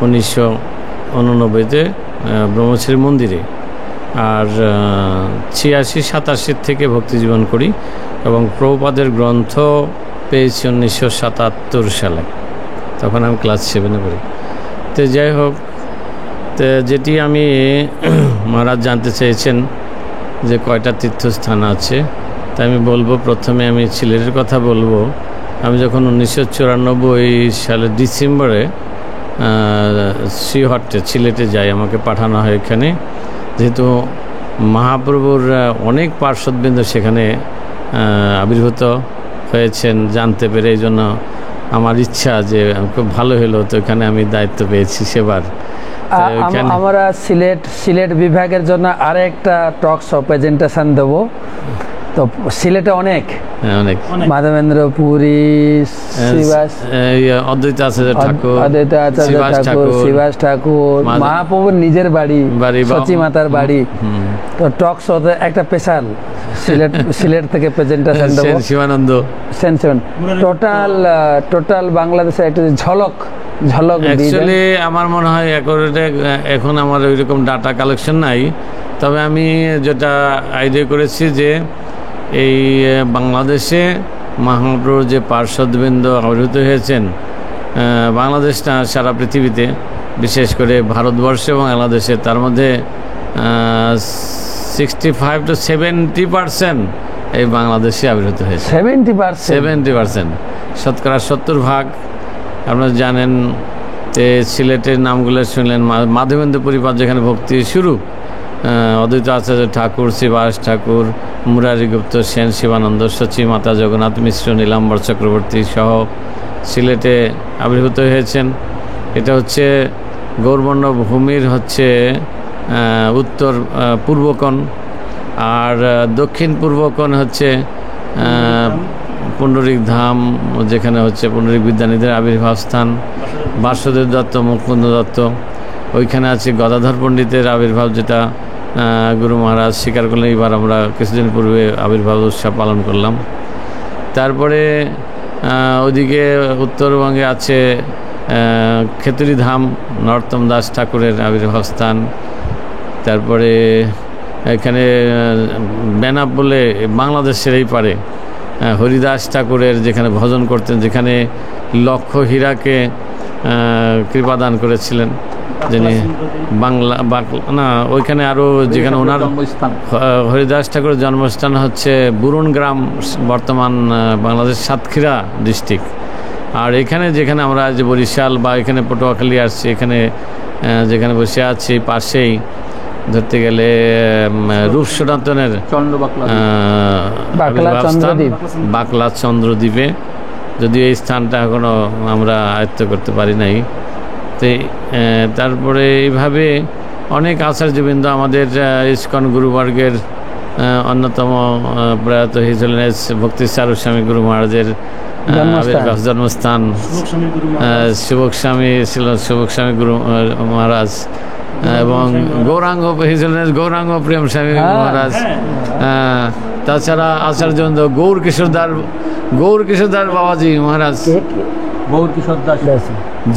1989-তে ব্রহ্মশ্রী মন্দিরে, আর 86-87 থেকে ভক্তি জীবন করি এবং প্রভুপাদের গ্রন্থ পেয়েছি 1977 সালে, তখন আমি ক্লাস 7-এ পড়ি। তো যাই হোক, তো যেটি আমি মহারাজ জানতে চেয়েছেন যে কয়টা তীর্থস্থান আছে, তাই আমি বলবো প্রথমে আমি সিলেটের কথা বলবো। আমি যখন 1994 সালের ডিসেম্বরে শ্রীহট্টে সিলেটে যাই, আমাকে পাঠানো হয় এখানে, যেহেতু মহাপ্রভুর অনেক পার্শ্বদবৃন্দ সেখানে আবির্ভূত হয়েছেন জানতে পেরে, এই জন্য আমার ইচ্ছা যে খুব ভালো হলো, তো এখানে আমি দায়িত্ব পেয়েছি সেবার। আমরা সিলেট বিভাগের জন্য আরেকটা টক শো প্রেজেন্টেশন দেবো। তো সিলেটে অনেক মাধবেন্দ্র পুরী, অদ্বৈত আচার্য ঠাকুর, শিবাস ঠাকুর, মহাপ্রভুর নিজের বাড়ি সচী মাতার বাড়ি। তো টক শোতে একটা স্পেশাল সিলেট থেকে প্রেজেন্টেশন দেবো। শিবানন্দ টোটাল বাংলাদেশের একটা ঝলক অ্যাকচুয়ালি আমার মনে হয় এখন আমার ওইরকম ডাটা কালেকশন নাই, তবে আমি যেটা আইডিয়া করেছি যে এই বাংলাদেশে মহাপ্রভুর যে পার্শ্বদবৃন্দ আবির্ভূত হয়েছেন, বাংলাদেশ না সারা পৃথিবীতে, বিশেষ করে ভারতবর্ষে এবং বাংলাদেশে, তার মধ্যে 65 to 70% এই বাংলাদেশে আবির্ভূত হয়েছে। 70%, শতকরা 70%। আপনারা জানেন যে সিলেটের নামগুলো শুনলেন, মাধবেন্দ্র পুরীপাদ যেখানে ভক্তি শুরু, অদ্বৈত আচার্য ঠাকুর, শিবাস ঠাকুর, মুরারি গুপ্ত সেন, শিবানন্দ, সচী মাতা, জগন্নাথ মিশ্র, নীলাম্বর চক্রবর্তী সহ সিলেটে আবির্ভূত হয়েছেন। এটা হচ্ছে গৌরবর্ণ ভূমির হচ্ছে উত্তর পূর্বকোণ, আর দক্ষিণ পূর্বকোণ হচ্ছে পুণ্ডরিক ধাম, যেখানে হচ্ছে পুণ্ডরিক বিদ্যানিধির আবির্ভাব স্থান, বাসুদেব দত্ত, মুকুন্দ দত্ত, ওইখানে আছে গদাধর পণ্ডিতের আবির্ভাব, যেটা গুরু মহারাজ স্বীকার করলেন। এবার আমরা কিছুদিন পূর্বে আবির্ভাব উৎসব পালন করলাম। তারপরে ওইদিকে উত্তরবঙ্গে আছে খেতুরি ধাম, নরোত্তম দাস ঠাকুরের আবির্ভাব স্থান। তারপরে এখানে বেনাব বলে বাংলাদেশের এই পারে হরিদাস ঠাকুরের যেখানে ভজন করতেন, যেখানে লক্ষ হীরাকে কৃপাদান করেছিলেন যিনি না ওইখানে আরও যেখানে ওনার হরিদাস ঠাকুরের জন্মস্থান হচ্ছে বুরুন গ্রাম, বর্তমান বাংলাদেশ সাতক্ষীরা ডিস্ট্রিক্ট। আর এখানে যেখানে আমরা যে বরিশাল বা এখানে পটুয়াখালী আসছি, এখানে যেখানে বসে আছি পাশেই ধরতে গেলে রূপ সনাতনের বাকলা চন্দ্রদ্বীপে, যদিও এই স্থানটা এখনও আমরা আয়ত্ত করতে পারি নাই। তো তারপরে এইভাবে অনেক আচার্যবৃন্দ আমাদের ইসকন গুরুবর্গের অন্যতম প্রয়াত হিজ হোলিনেস ভক্তি স্বরূপ স্বামী গুরু মহারাজের জন্মস্থান। সেবক স্বামী ছিল সেবক স্বামী গুরু মহারাজ, এবং গৌরাঙ্গ গৌরাঙ্গ প্রেম স্বামী মহারাজ। তাছাড়া আচার্য গৌর কিশোর দাস বাবাজি মহারাজ,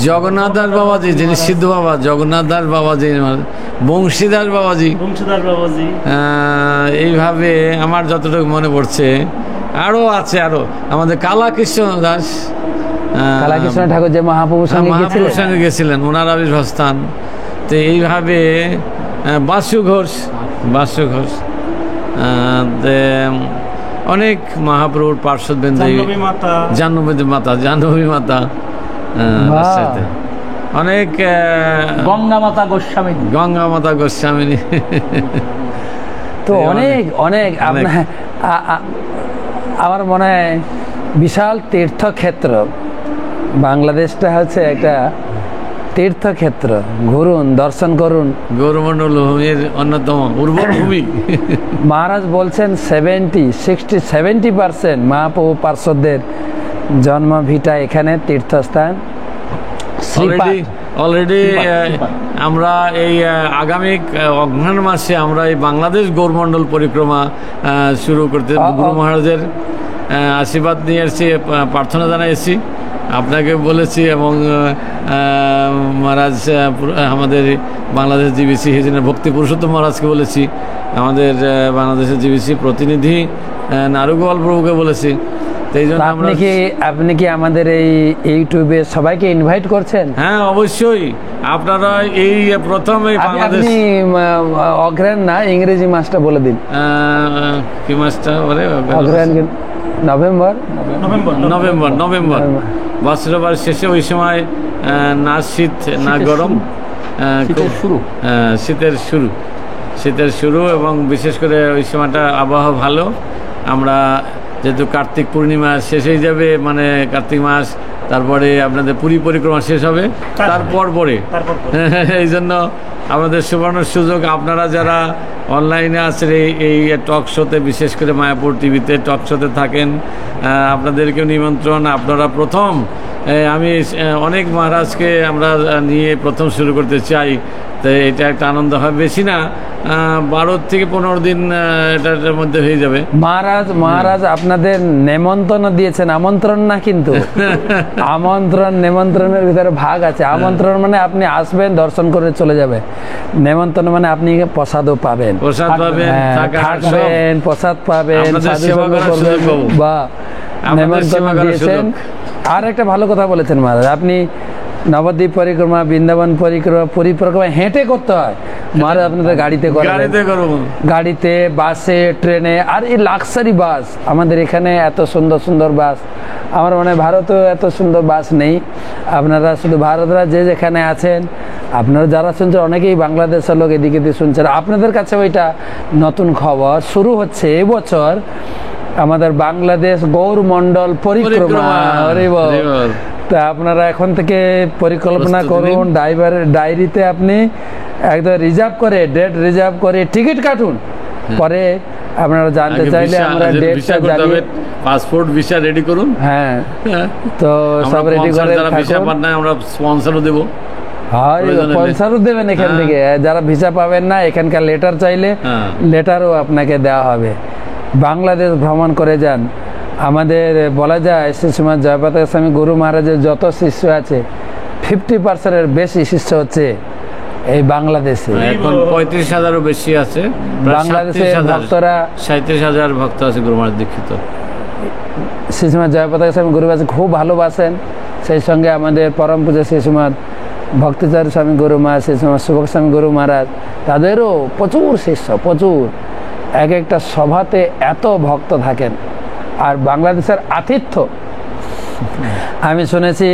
জগন্নাথ দাস বাবাজি যিনি সিদ্ধ বাবা, জগন্নাথ দাস বাবাজি, বংশীদাস বাবাজি, এইভাবে আমার যতটুকু মনে পড়ছে। আরো আছে, আরো আমাদের কালাকৃষ্ণ দাস, কালাকৃষ্ণ ঠাকুর যে মহাপ্রভুর সঙ্গে গেছিলেন, ওনার আবির্ভাব স্থান। তো এইভাবে বাসু ঘোষ, অনেক মহাপ্রভুর পার্শ্ববৃন্দ, জাহ্নবী মাতা, অনেক গঙ্গা মাতা গোস্বামী। তো অনেক আপনার আমার মনে হয় বিশাল তীর্থক্ষেত্র। বাংলাদেশটা হচ্ছে একটা তীর্থক্ষেত্র। ঘুরুন, দর্শন করুন। গৌরমণ্ডল ভূমির অন্যতম উর্বর ভূমি। মহারাজ বলছেন 70% মহাপ্রভু পার্শ্বদের জন্মভিটা এখানে, তীর্থস্থান। অলরেডি আমরা এই আগামী অঘ্রাণ মাসে আমরা এই বাংলাদেশ গৌরমণ্ডল পরিক্রমা শুরু করতে গুরু মহারাজের আশীর্বাদ নিয়ে এসেছি, প্রার্থনা জানাইছি, আপনাকে বলেছি, এবং মহারাজ আমাদের বাংলাদেশ জিবিসি হিজনের ভক্তি পুরুষোত্তম মহারাজকে বলেছি, আমাদের বাংলাদেশের জিবিসি প্রতিনিধি নারুগোপাল প্রভুকে বলেছি। আপনি কি আমাদের এই ইউটিউবে সবাইকে ইনভাইট করছেন? হ্যাঁ, অবশ্যই। আপনারা এই প্রথম এই বাংলাদেশ অগ্রহায়ণ না, ইংরেজি মাসটা বলে দিন। কি মাসটা বলে? অগ্রহায়ণ নভেম্বর। বছরবার শেষে ওই সময় না শীত না গরম, শীতের শুরু, এবং বিশেষ করে ওই সময়টা আবহাওয়া ভালো। আমরা যেহেতু কার্তিক পূর্ণিমা শেষ হয়ে যাবে, মানে কার্তিক মাস, তারপরে আপনাদের পুরী পরিক্রমা শেষ হবে, তারপর এই জন্য আমাদের সুবর্ণ সুযোগ। আপনারা যারা অনলাইনে আছেন এই টক শোতে, বিশেষ করে মায়াপুর টিভিতে টক শোতে থাকেন, আপনাদেরকেও নিমন্ত্রণ। আপনারা প্রথম, আমি অনেক মহারাজকে আমরা নিয়ে প্রথম শুরু করতে চাই, তো এটা একটা আনন্দ হয়। বেশি না, 12 থেকে 15 দিন এটার মধ্যে হয়ে যাবে। মহারাজ আপনাদের নেমন্ত্রণ দিয়েছেন, আমন্ত্রণ না কিন্তু। নেমন্ত্রণের ভিতরে ভাগ আছে। আমন্ত্রণ মানে আপনি আসবেন, দর্শন করে চলে যাবে। নেমন্ত্রণ মানে আপনি প্রসাদও পাবেন, থাকবেন, প্রসাদ পাবেন, বা নেমন্ত্রণ দিয়েছেন। আর একটা ভালো কথা বলেছেন মহারাজ, আপনি নবদ্বীপ পরিক্রমা, বৃন্দাবন পরিক্রমা হেঁটে করতে হয়। মহারাজ আপনাদের গাড়িতে, বাসে, ট্রেনে, আর এই লাক্সারি বাস। আমাদের এখানে এত সুন্দর সুন্দর বাস, আমার মনে হয় ভারতেও এত সুন্দর বাস নেই। আপনারা শুধু ভারতরা যে যেখানে আছেন, আপনারা যারা শুনছেন, অনেকেই বাংলাদেশের লোক এদিকে শুনছেন। আপনাদের কাছে ওইটা নতুন খবর শুরু হচ্ছে এবছর আমাদের বাংলাদেশ গৌরমণ্ডল পরিক্রমা। তা আপনারা এখন থেকে পরিকল্পনা করুন, ডায়েরিতে আপনি একদম ডেট রিজার্ভ করে টিকিট কাটুন। পরে আপনারা জানতে চাইলে আমরা ডেটটা জানিয়ে, পাসপোর্ট ভিসা রেডি করুন। হ্যাঁ, তো সব রেডি করে আমরা স্পন্সরও দেব। স্পন্সরও দেবেন এখান থেকে। যারা ভিসা পাবেন না, এখানকার লেটার চাইলে লেটারও আপনাকে দেওয়া হবে। বাংলাদেশ ভ্রমণ করে যান। আমাদের বলা যায় শ্রীশ্রীমৎ জয়প্রকাশ স্বামী গুরু মহারাজের যত শিষ্য আছে, 50%-এর বেশি শিষ্য হচ্ছে এই বাংলাদেশে। এখন 35,000-এরও বেশি আছে। বাংলাদেশের ভক্তরা 37,000 ভক্ত আছে গুরু মহারাজ দীক্ষিত। শ্রীশ্রীমৎ জয়প্রকাশ স্বামী গুরু মহারাজ খুব ভালোবাসেন। সেই সঙ্গে আমাদের পরম পূজ্য শ্রীশ্রীমৎ ভক্তিচারী স্বামী গুরু মহারাজ, শ্রীশ্রীমৎ সুভক স্বামী গুরু মহারাজ, তাদেরও প্রচুর শিষ্য, প্রচুর। এক একটা সভাতে এত ভক্ত থাকেন। আর বাংলাদেশের আতিথ্য, আমি শুনেছি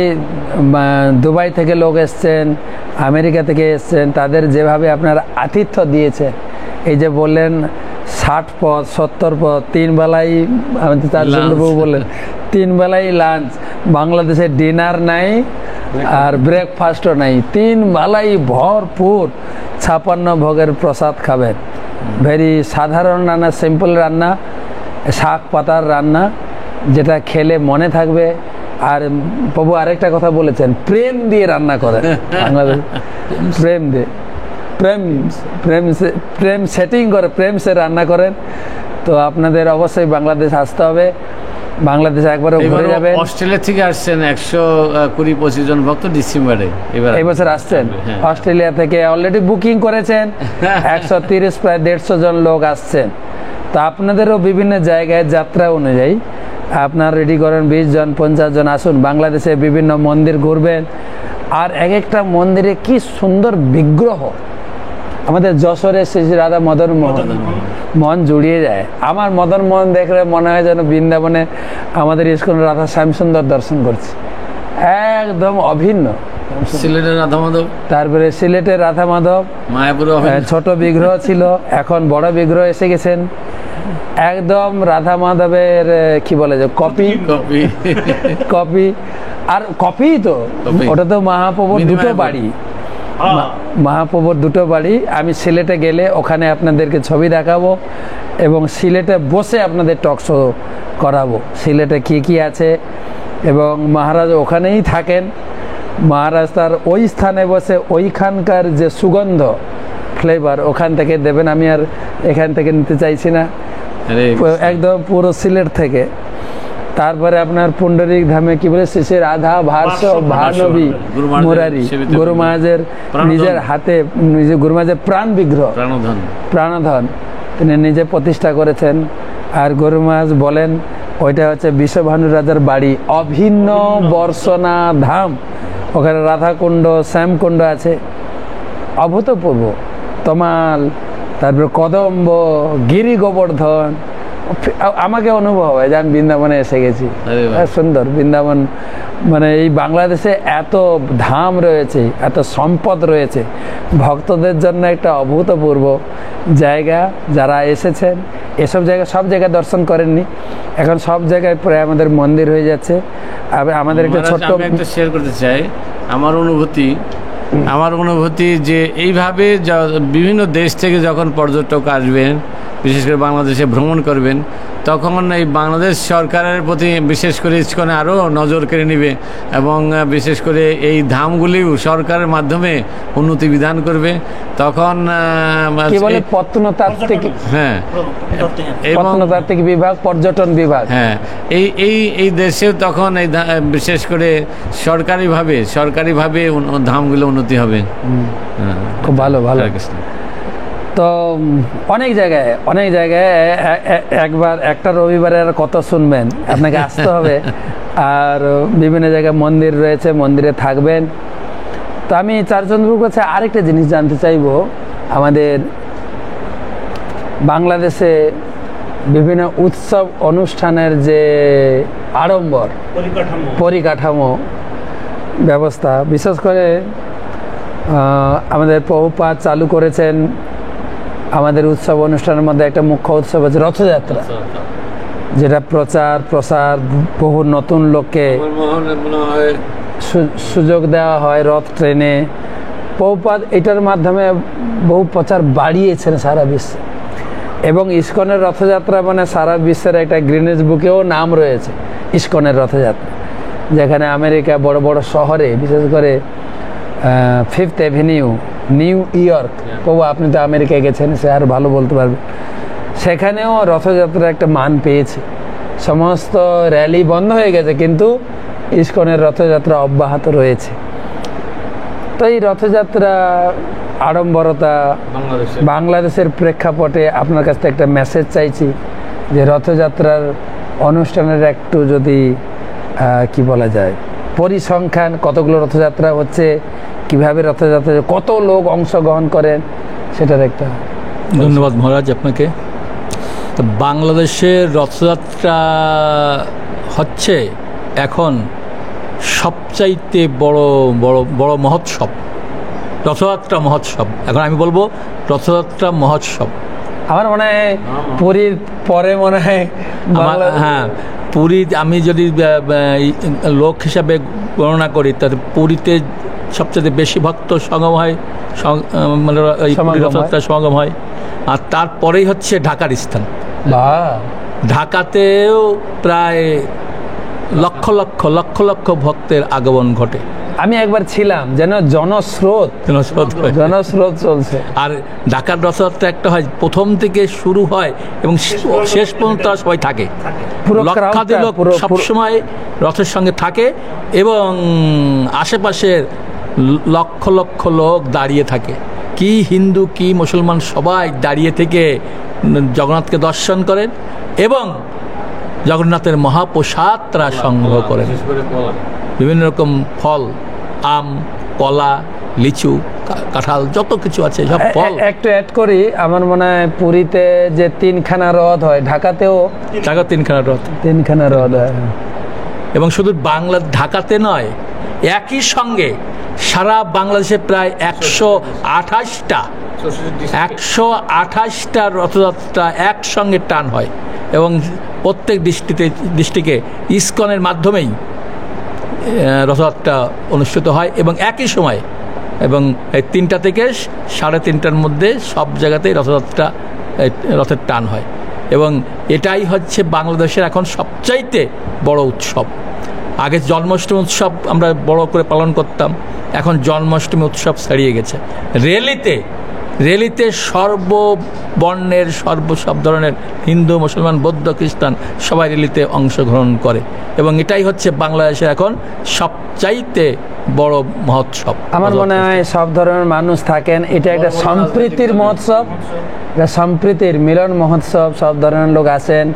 দুবাই থেকে লোক এসছেন, আমেরিকা থেকে এসছেন, তাদের যেভাবে আপনারা আতিথ্য দিয়েছেন, এই যে বললেন 60 পদ 70 পদ, 3 বেলাই, আমাদের চারচন্দ্রবাবু বললেন 3 বেলাই লাঞ্চ। বাংলাদেশে ডিনার নাই আর ব্রেকফাস্টও নাই, 3 বেলাই ভরপুর 56 ভোগের প্রসাদ খাবেন। ভেরি সাধারণ রান্না, সিম্পল রান্না, শাক পাতার রান্না, যেটা খেলে মনে থাকবে। আর প্রভু আরেকটা কথা বলেছেন, প্রেম দিয়ে রান্না করেন বাংলাদেশ, প্রেম দিয়ে, প্রেম সেটিং করে, প্রেম সে রান্না করেন। তো আপনাদের অবশ্যই বাংলাদেশ আসতে হবে, বাংলাদেশে একবারও ঘুরে যাবেন। অস্ট্রেলিয়া থেকে আসছেন 120-25 জন ভক্ত ডিসেম্বরে, এই বছর আসছেন। অস্ট্রেলিয়া থেকে অলরেডি বুকিং করেছেন 130, প্রায় 150 জন লোক আসছেন। তো আপনাদেরও বিভিন্ন জায়গায় যাত্রা অনুযায়ী আপনার রেডি করেন 20 জন 50 জন, আসুন বাংলাদেশে বিভিন্ন মন্দির ঘুরবেন। আর এক একটা মন্দিরে কি সুন্দর বিগ্রহ, আমাদের যশোরে শ্রী শ্রী রাধা মদন মোহন, মন জুড়িয়ে যায়। আমার মদন মোহন দেখলে মনে হয় যেন বৃন্দাবনে আমাদের ইস্কন রাধা শ্যামসুন্দর দর্শন করছি, একদম অভিন্ন। সিলেটের রাধা মাধব, তারপরে সিলেটের রাধা মাধব, মায়াপুরে ছোট বিগ্রহ ছিল, এখন বড় বিগ্রহ এসে গেছেন, একদম রাধা মাধবের কি বলে যে কপি কপি। আর কপি তো ওটা তো মহাপ্রভুর দুটো বাড়ি, মহাপ্রভুর দুটো বাড়ি। আমি সিলেটে গেলে ওখানে আপনাদেরকে ছবি দেখাবো এবং সিলেটে বসে আপনাদের টক শো করাবো, সিলেটে কি কি আছে। এবং মহারাজ ওখানেই থাকেন, মহারাজ তার ওই স্থানে বসে ওইখানকার যে সুগন্ধ ফ্লেভার ওখান থেকে দেবেন। আমি আর এখান থেকে নিতে চাইছি না, একদম পুরো সিলেট থেকে। তারপরে আপনার পুণ্ডরিক ধামে কি বলে শ্রী রাধা ভার্স ভানবী মুরারি, গুরু মহারাজের নিজের হাতে, নিজে গুরু মহারাজের প্রাণ বিগ্রহ, প্রাণধন তিনি নিজে প্রতিষ্ঠা করেছেন। আর গুরু মহারাজ বলেন ওইটা হচ্ছে বিশ্বভানু রাজার বাড়ি, অভিন্ন বর্ষনা ধাম। ওখানে রাধাকুণ্ড, শ্যামকুণ্ড আছে, অভূতপূর্ব। তমাল, তারপরে কদম্ব, গিরি গোবর্ধন। আমাকে অনুভব হয় যে আমি বৃন্দাবনে এসে গেছি, সুন্দর বৃন্দাবন। মানে এই বাংলাদেশে এত ধাম রয়েছে, এত সম্পদ রয়েছে, ভক্তদের জন্য একটা অভূতপূর্ব জায়গা। যারা এসেছেন এসব জায়গা, সব জায়গায় দর্শন করেননি, এখন সব জায়গায় প্রায় আমাদের মন্দির হয়ে যাচ্ছে। আমাদের একটা ছোট্ট শেয়ার করতে চাই আমার অনুভূতি যে এইভাবে বিভিন্ন দেশ থেকে যখন পর্যটক আসবেন, বিশেষ করে বাংলাদেশে ভ্রমণ করবেন, তখন এই বাংলাদেশ সরকারের প্রতি বিশেষ করে ইসকনে আরও নজর কেড়ে নেবে এবং বিশেষ করে এই ধামগুলিও সরকারের মাধ্যমে উন্নতি বিধান করবে। তখন প্রত্নতাত্ত্বিক, হ্যাঁ, প্রত্নতাত্ত্বিক বিভাগ, পর্যটন বিভাগ, হ্যাঁ, এই দেশেও তখন এই বিশেষ করে সরকারিভাবে ধামগুলো উন্নতি হবে। খুব ভালো ভালো। তো অনেক জায়গায় একবার একটা রবিবারে আর কত শুনবেন, আপনাকে আসতে হবে। আর বিভিন্ন জায়গায় মন্দির রয়েছে, মন্দিরে থাকবেন। তো আমি চারচন্দ্রপুর কাছে আরেকটা জিনিস জানতে চাইবো, আমাদের বাংলাদেশে বিভিন্ন উৎসব অনুষ্ঠানের যে আড়ম্বর পরিকাঠামো ব্যবস্থা, বিশেষ করে আমাদের প্রভুপাদ চালু করেছেন। আমাদের উৎসব অনুষ্ঠানের মধ্যে একটা মুখ্য উৎসব হচ্ছে রথযাত্রা, যেটা প্রচার প্রসার, বহু নতুন লোককে সুযোগ দেওয়া হয় রথ ট্রেনে। প্রভুপাদ এটার মাধ্যমে বহু প্রচার বাড়িয়েছেন সারা বিশ্বে, এবং ইসকনের রথযাত্রা মানে সারা বিশ্বের একটা গ্রিনিজ বুকেও নাম রয়েছে ইসকনের রথযাত্রা, যেখানে আমেরিকা বড় বড় শহরে, বিশেষ করে 5th অ্যাভিনিউ, নিউ ইয়র্ক, প্রভু আপনি তো আমেরিকায় গেছেন, সে আর ভালো বলতে পারবে, সেখানেও রথযাত্রা একটা মান পেয়েছে। সমস্ত র্যালি বন্ধ হয়ে গেছে, কিন্তু ইসকনের রথযাত্রা অব্যাহত রয়েছে। তো এই রথযাত্রা আড়ম্বরতা বাংলাদেশের প্রেক্ষাপটে আপনার কাছ থেকে একটা মেসেজ চাইছি, যে রথযাত্রার অনুষ্ঠানের একটু যদি কি বলা যায়, পরিসংখ্যান, কতগুলো রথযাত্রা হচ্ছে, কিভাবে রথযাত্রা, কত লোক অংশগ্রহণ করেন, সেটার একটা। ধন্যবাদ মহারাজ আপনাকে। তো বাংলাদেশের রথযাত্রা হচ্ছে এখন সবচাইতে বড় মহোৎসব, রথযাত্রা মহোৎসব। এখন আমি বলবো রথযাত্রা মহোৎসব। আমার মনে হয় পুরীর পরে মনে হয়, হ্যাঁ, পুরী আমি যদি লোক হিসাবে গণনা করি, তাতে পুরীতে সবচেয়ে বেশি ভক্ত সমাগম হয়, মানে এই রথযাত্রা সমাগম হয়। আর তারপরেই হচ্ছে ঢাকার স্থান। ঢাকাতেও প্রায় লক্ষ লক্ষ লক্ষ লক্ষ ভক্তের আগমন ঘটে। আমি একবার ছিলাম, যেন জনস্রোত জনস্রোত চলছে। আর ঢাকার রথযাত্রা একটা হয়, প্রথম থেকে শুরু হয় এবং শেষ পর্যন্ত সবাই থাকে, পুরো লক্ষাধিক লোক সবসময় রথের সঙ্গে থাকে এবং আশেপাশের লক্ষ লক্ষ লোক দাঁড়িয়ে থাকে, কি হিন্দু কি মুসলমান সবাই দাঁড়িয়ে থেকে জগন্নাথকে দর্শন করেন এবং জগন্নাথের মহাপ্রসাদ তারা সংগ্রহ করেন। বিভিন্ন রকম ফল, আম, কলা, লিচু, কাঁঠাল, যত কিছু আছে সব ফল। একটু অ্যাড করি, আমার মনে হয় পুরীতে যে 3খানা রথ হয়, ঢাকাতেও 3খানা রথ হয়। এবং শুধু ঢাকাতে নয়, একই সঙ্গে সারা বাংলাদেশে প্রায় 128টা রথযাত্রা একসঙ্গে টান হয় এবং প্রত্যেক ডিস্ট্রিক্টে ইসকনের মাধ্যমেই রথযাত্রা অনুষ্ঠিত হয় এবং একই সময়, এবং এই 3টা থেকে 3:30টার মধ্যে সব জায়গাতেই রথের টান হয়। এবং এটাই হচ্ছে বাংলাদেশের এখন সবচাইতে বড় উৎসব। আগে জন্মাষ্টমী উৎসব আমরা বড় করে পালন করতাম, এখন জন্মাষ্টমী উৎসব ছাড়িয়ে গেছে। র্যালিতে সর্ববর্ণের সব ধরনের হিন্দু, মুসলমান, বৌদ্ধ, খ্রিস্টান সবাই র্যালিতে অংশগ্রহণ করে এবং এটাই হচ্ছে বাংলাদেশের এখন সবচাইতে বড় মহোৎসব। আমার মনে হয় সব ধরনের মানুষ থাকেন, এটা একটা সম্প্রীতির মহোৎসব, এটা সম্প্রীতির মিলন মহোৎসব। সব ধরনের লোক আসেন।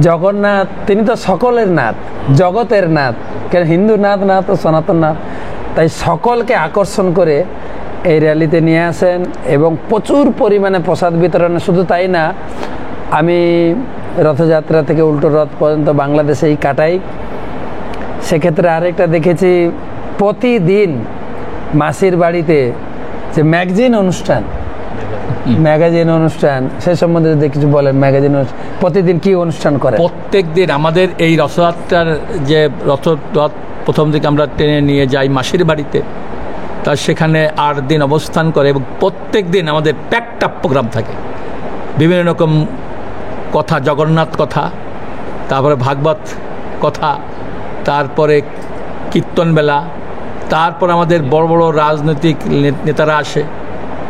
জগন্নাথ তিনি তো সকলের নাথ, জগতের নাথ, কেন হিন্দু নাথ না তো সনাতন নাথ, তাই সকলকে আকর্ষণ করে এই র্যালিতে নিয়ে আসেন এবং প্রচুর পরিমাণে প্রসাদ বিতরণ। শুধু তাই না, আমি রথযাত্রা থেকে উল্টো রথ পর্যন্ত বাংলাদেশেই কাটাই। সেক্ষেত্রে আরেকটা দেখেছি, প্রতিদিন মাসির বাড়িতে যে ম্যাগাজিন অনুষ্ঠান, সে সম্বন্ধে যদি কিছু বলেন। ম্যাগাজিন প্রতিদিন কি অনুষ্ঠান করে? প্রত্যেক দিন আমাদের এই রথযাত্রার যে রথ প্রথম দিকে আমরা টেনে নিয়ে যাই মাসির বাড়িতে, তা সেখানে 8 দিন অবস্থান করে এবং প্রত্যেক দিন আমাদের প্যাকড আপ প্রোগ্রাম থাকে। বিভিন্ন রকম কথা, জগন্নাথ কথা, তারপরে ভাগবত কথা, তারপরে কীর্তনবেলা, তারপর আমাদের বড় বড় রাজনৈতিক নেতারা আসে,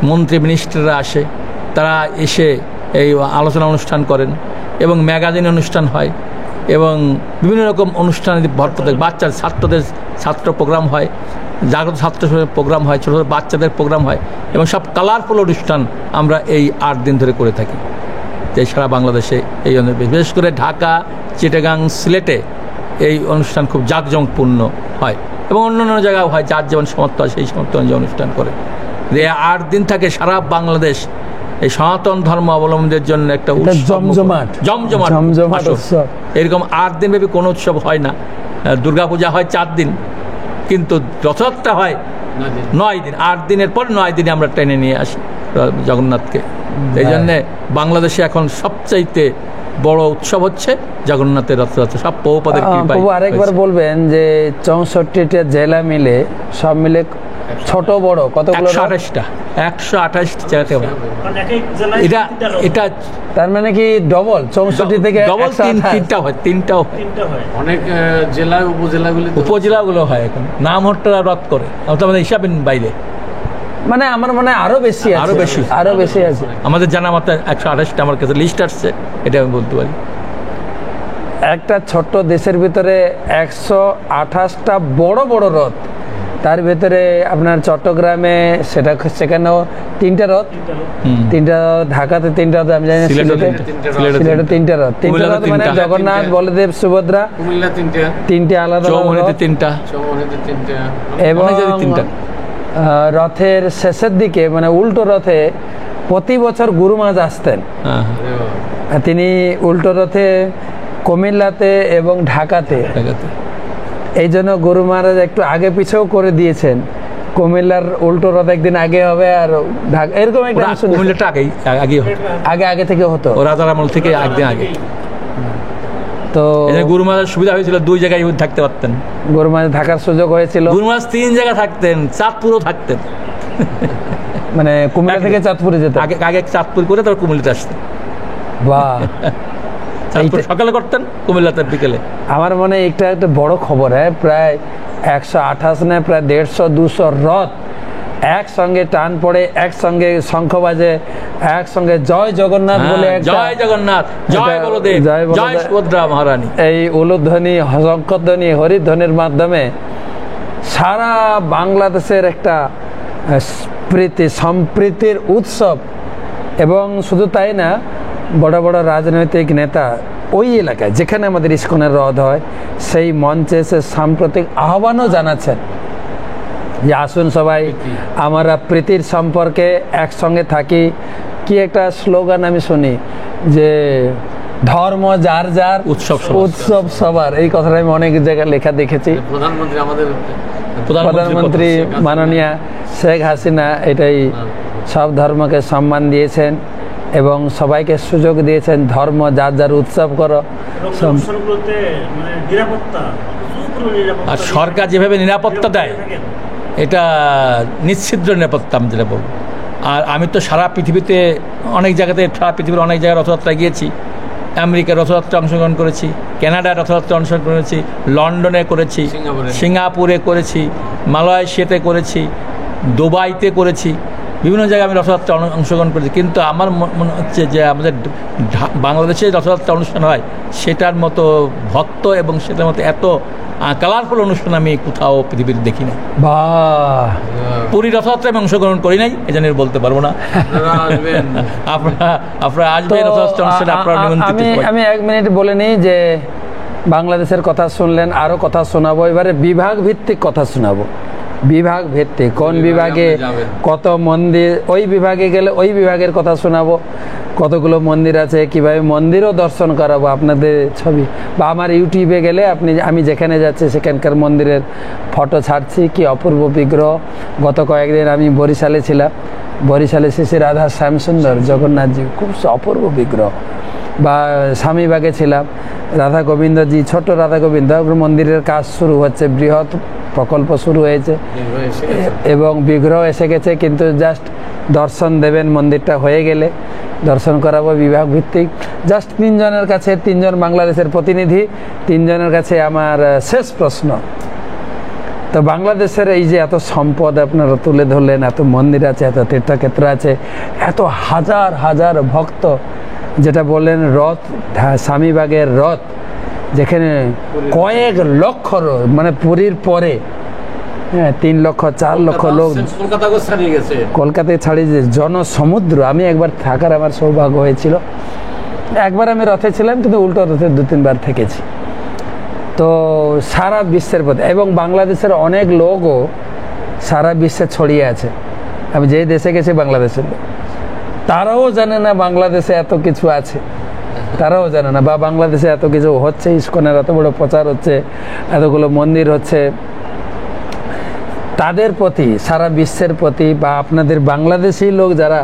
মন্ত্রী মিনিস্টাররা আসে, তারা এসে এই আলোচনা অনুষ্ঠান করেন এবং ম্যাগাজিন অনুষ্ঠান হয় এবং বিভিন্ন রকম অনুষ্ঠানে ভরপুর থাকে। ছাত্রদের ছাত্র প্রোগ্রাম হয়, জাগ্রত ছাত্র প্রোগ্রাম হয়, ছোটো ছোটো বাচ্চাদের প্রোগ্রাম হয় এবং সব কালারফুল অনুষ্ঠান আমরা এই 8 দিন ধরে করে থাকি। যে সারা বাংলাদেশে এই বিশেষ করে ঢাকা, চিটাগাং, সিলেটে এই অনুষ্ঠান খুব জাঁকজমকপূর্ণ হয় এবং অন্য জায়গাও হয়, যার যেমন সমর্থ হয় সেই সমর্থ অনুযায়ী অনুষ্ঠান করে। যে 8 দিন থাকে সারা বাংলাদেশ এই সনাতন ধর্ম অবলম্বনদের জন্য একটা জমজমাট উৎসব। এরকম 8 দিন ব্যাপী কোনো উৎসব হয় না। দুর্গাপূজা হয় 4 দিন, কিন্তু রথযাত্রা হয় 9 দিন। 8 দিনের পর 9 দিনে আমরা টেনে নিয়ে আসি জগন্নাথকে। এই জন্যে বাংলাদেশে এখন সবচাইতে বড় উৎসব হচ্ছে জগন্নাথের রথযাত্রা। সব প্রভুপাদের কৃপায়। আরেকবার বলবেন যে 64টা জেলা মিলে সব মিলে ছোট বড় কতগুলো? 128টা এটা তার মানে কি ডবল 64 থেকে ডবল? তিনটাও হয়। অনেক জেলায় উপজেলাগুলো হয় এখন নামহট্টা রথ করে, আমাদের হিসাবের বাইরে। মানে আমার মনে হয় আরো বেশি আছে। আমাদের জানা মতো 128টা আমার কাছে লিস্ট আসছে, এটা আমি বলতে পারি। একটা ছোট্ট দেশের ভিতরে 128টা বড় বড় রথ, তার ভিতরে আপনার চট্টগ্রামে সেখানেও 3টা রথ, ঢাকাতে 3টা রথ, আমি জানি সিলেটে 3টা রথ। মানে জগন্নাথ, বলদেব, সুভদ্রা, 3টে আলাদা, এবং রথের শেষের দিকে মানে উল্টো রথে প্রতি বছর গুরু মহারাজ আসতেন। তিনি উল্টো রথে কুমিল্লাতে এবং ঢাকাতে, এই জন্য গুরু মহারাজ একটু আগে পিছেও করে দিয়েছেন। কুমিল্লার উল্টো রথ একদিন আগে হবে আর ঢাকা এরকম একটা আগে থেকে হতো, রাজার আমল থেকে একদিন আগে। তো গুরু মহারাজ সুবিধা হয়েছিল, 2 জায়গায় থাকতে পারতেন। গুরু মহারাজ থাকার সুযোগ হয়েছিল। গুরু মহারাজ 3 জায়গায় থাকতেন, চাঁদপুরও থাকতেন। মানে কুমিল্লা থেকে চাঁদপুরে যেতেন, আগে চাঁদপুর করে তারপর কুমিল্লাতে আসতেন। বাহ! তারপর সকালে করতেন, কুমিল্লাতে বিকেলে। আমার মনে হয় এটা একটা বড় খবর, হ্যাঁ, প্রায় 128 না প্রায় 150-200 রথ একসঙ্গে টান পড়ে, একসঙ্গে শঙ্খ বাজে, একসঙ্গে জয় জগন্নাথ বলে জয় জগন্নাথ, জয় বলদেব, জয় সুভদ্রা মহারানী, এই উলুধ্বনি, শঙ্খধ্বনি, হরিধ্বনির মাধ্যমে সারা বাংলাদেশের একটা সম্প্রীতির উৎসব। এবং শুধু তাই না, বড় বড় রাজনৈতিক নেতা ওই এলাকায় যেখানে আমাদের ইস্কনের রথ হয় সেই মঞ্চে সে সাম্প্রতিক আহ্বানও জানাচ্ছেন যে আসুন সবাই আমরা প্রীতির সম্পর্কে একসঙ্গে থাকি। কি একটা স্লোগান আমি শুনি যে ধর্ম যার যার, উৎসব সবার। এই কথাটা আমি অনেক জায়গায় লেখা দেখেছি। প্রধানমন্ত্রী মাননীয়া শেখ হাসিনা এটাই সব ধর্মকে সম্মান দিয়েছেন এবং সবাইকে সুযোগ দিয়েছেন ধর্ম যার যার উৎসব করো। আর সরকার যেভাবে নিরাপত্তা দেয় এটা নিশ্চিদ্র নিরাপত্তা আমি যেটা বলবো। আর আমি তো সারা পৃথিবীতে অনেক জায়গাতে, সারা পৃথিবীর অনেক জায়গায় রথযাত্রায় গিয়েছি। আমেরিকার রথযাত্রায় অংশগ্রহণ করেছি, কানাডার রথযাত্রায় অংশগ্রহণ করেছি, লন্ডনে করেছি, সিঙ্গাপুরে করেছি, মালয়েশিয়াতে করেছি, দুবাইতে করেছি, বিভিন্ন জায়গায় আমি রথযাত্রা অংশগ্রহণ করেছি। কিন্তু আমার মনে হচ্ছে যে আমাদের বাংলাদেশে রথযাত্রা অনুষ্ঠান হয় সেটার মতো ভক্ত এবং সেটার মতো এত কালারফুল অনুষ্ঠান আমি কোথাও পৃথিবীর দেখি না। পুরী রথযাত্রায় আমি অংশগ্রহণ করি নাই, এই জন্য বলতে পারবো না। আপনারা আসবেন রথযাত্রা অনুষ্ঠানে, আপনারা নিমন্ত্রিত। আমি 1 মিনিট বলে নিই যে বাংলাদেশের কথা শুনলেন, আরও কথা শোনাবো। এবারে বিভাগ ভিত্তিক কথা শোনাবো। বিভাগ ভিত্তিক কোন বিভাগে কত মন্দির, ওই বিভাগে গেলে ওই বিভাগের কথা শোনাবো। কতগুলো মন্দির আছে, কীভাবে মন্দিরও দর্শন করাবো আপনাদের ছবি, বা আমার ইউটিউবে গেলে আমি যেখানে যাচ্ছি সেখানকার মন্দিরের ফটো ছাড়ছি। কি অপূর্ব বিগ্রহ। গত কয়েকদিন আমি বরিশালে ছিলাম, বরিশালে শ্রী রাধা শ্যামসুন্দর জগন্নাথজি, খুব অপূর্ব বিগ্রহ। বা স্বামীবাগে ছিলাম, রাধা গোবিন্দজি, ছোট রাধা গোবিন্দ মন্দিরের কাজ শুরু হচ্ছে, বৃহৎ প্রকল্প শুরু হয়েছে এবং বিগ্রহ এসে গেছে, কিন্তু জাস্ট দর্শন দেবেন মন্দিরটা হয়ে গেলে, দর্শন করাবো বিভাগ ভিত্তিক। জাস্ট 3 জনের কাছে, 3 জন বাংলাদেশের প্রতিনিধি, 3 জনের কাছে আমার শেষ প্রশ্ন। তো বাংলাদেশের এই যে এত সম্পদ আপনারা তুলে ধরলেন, এত মন্দির আছে, এত তীর্থক্ষেত্র আছে, এত হাজার হাজার ভক্ত, যেটা বললেন রথ, স্বামীবাগের রথ, যেখানে কয়েক লক্ষ, মানে পুরীর পরে 3 লক্ষ 4 লক্ষ লোক কলকাতায় ছাড়িয়ে যে জনসমুদ্র। আমি একবার থাকার আমার সৌভাগ্য হয়েছিল, একবার আমি রথে ছিলাম, কিন্তু উল্টো রথে 2-3 বার থেকেছি। তো সারা বিশ্বের প্রতি, এবং বাংলাদেশের অনেক লোকও সারা বিশ্বে ছড়িয়ে আছে। আমি যেই দেশে গেছি বাংলাদেশের লোক, তারাও জানে না বাংলাদেশে এত কিছু আছে, তারাও জানে না, বা বাংলাদেশে এত কিছু হচ্ছে, ইস্কনের এত বড় প্রচার হচ্ছে, এতগুলো মন্দির হচ্ছে। তাদের প্রতি, সারা বিশ্বের প্রতি, বা আপনাদের বাংলাদেশি লোক যারা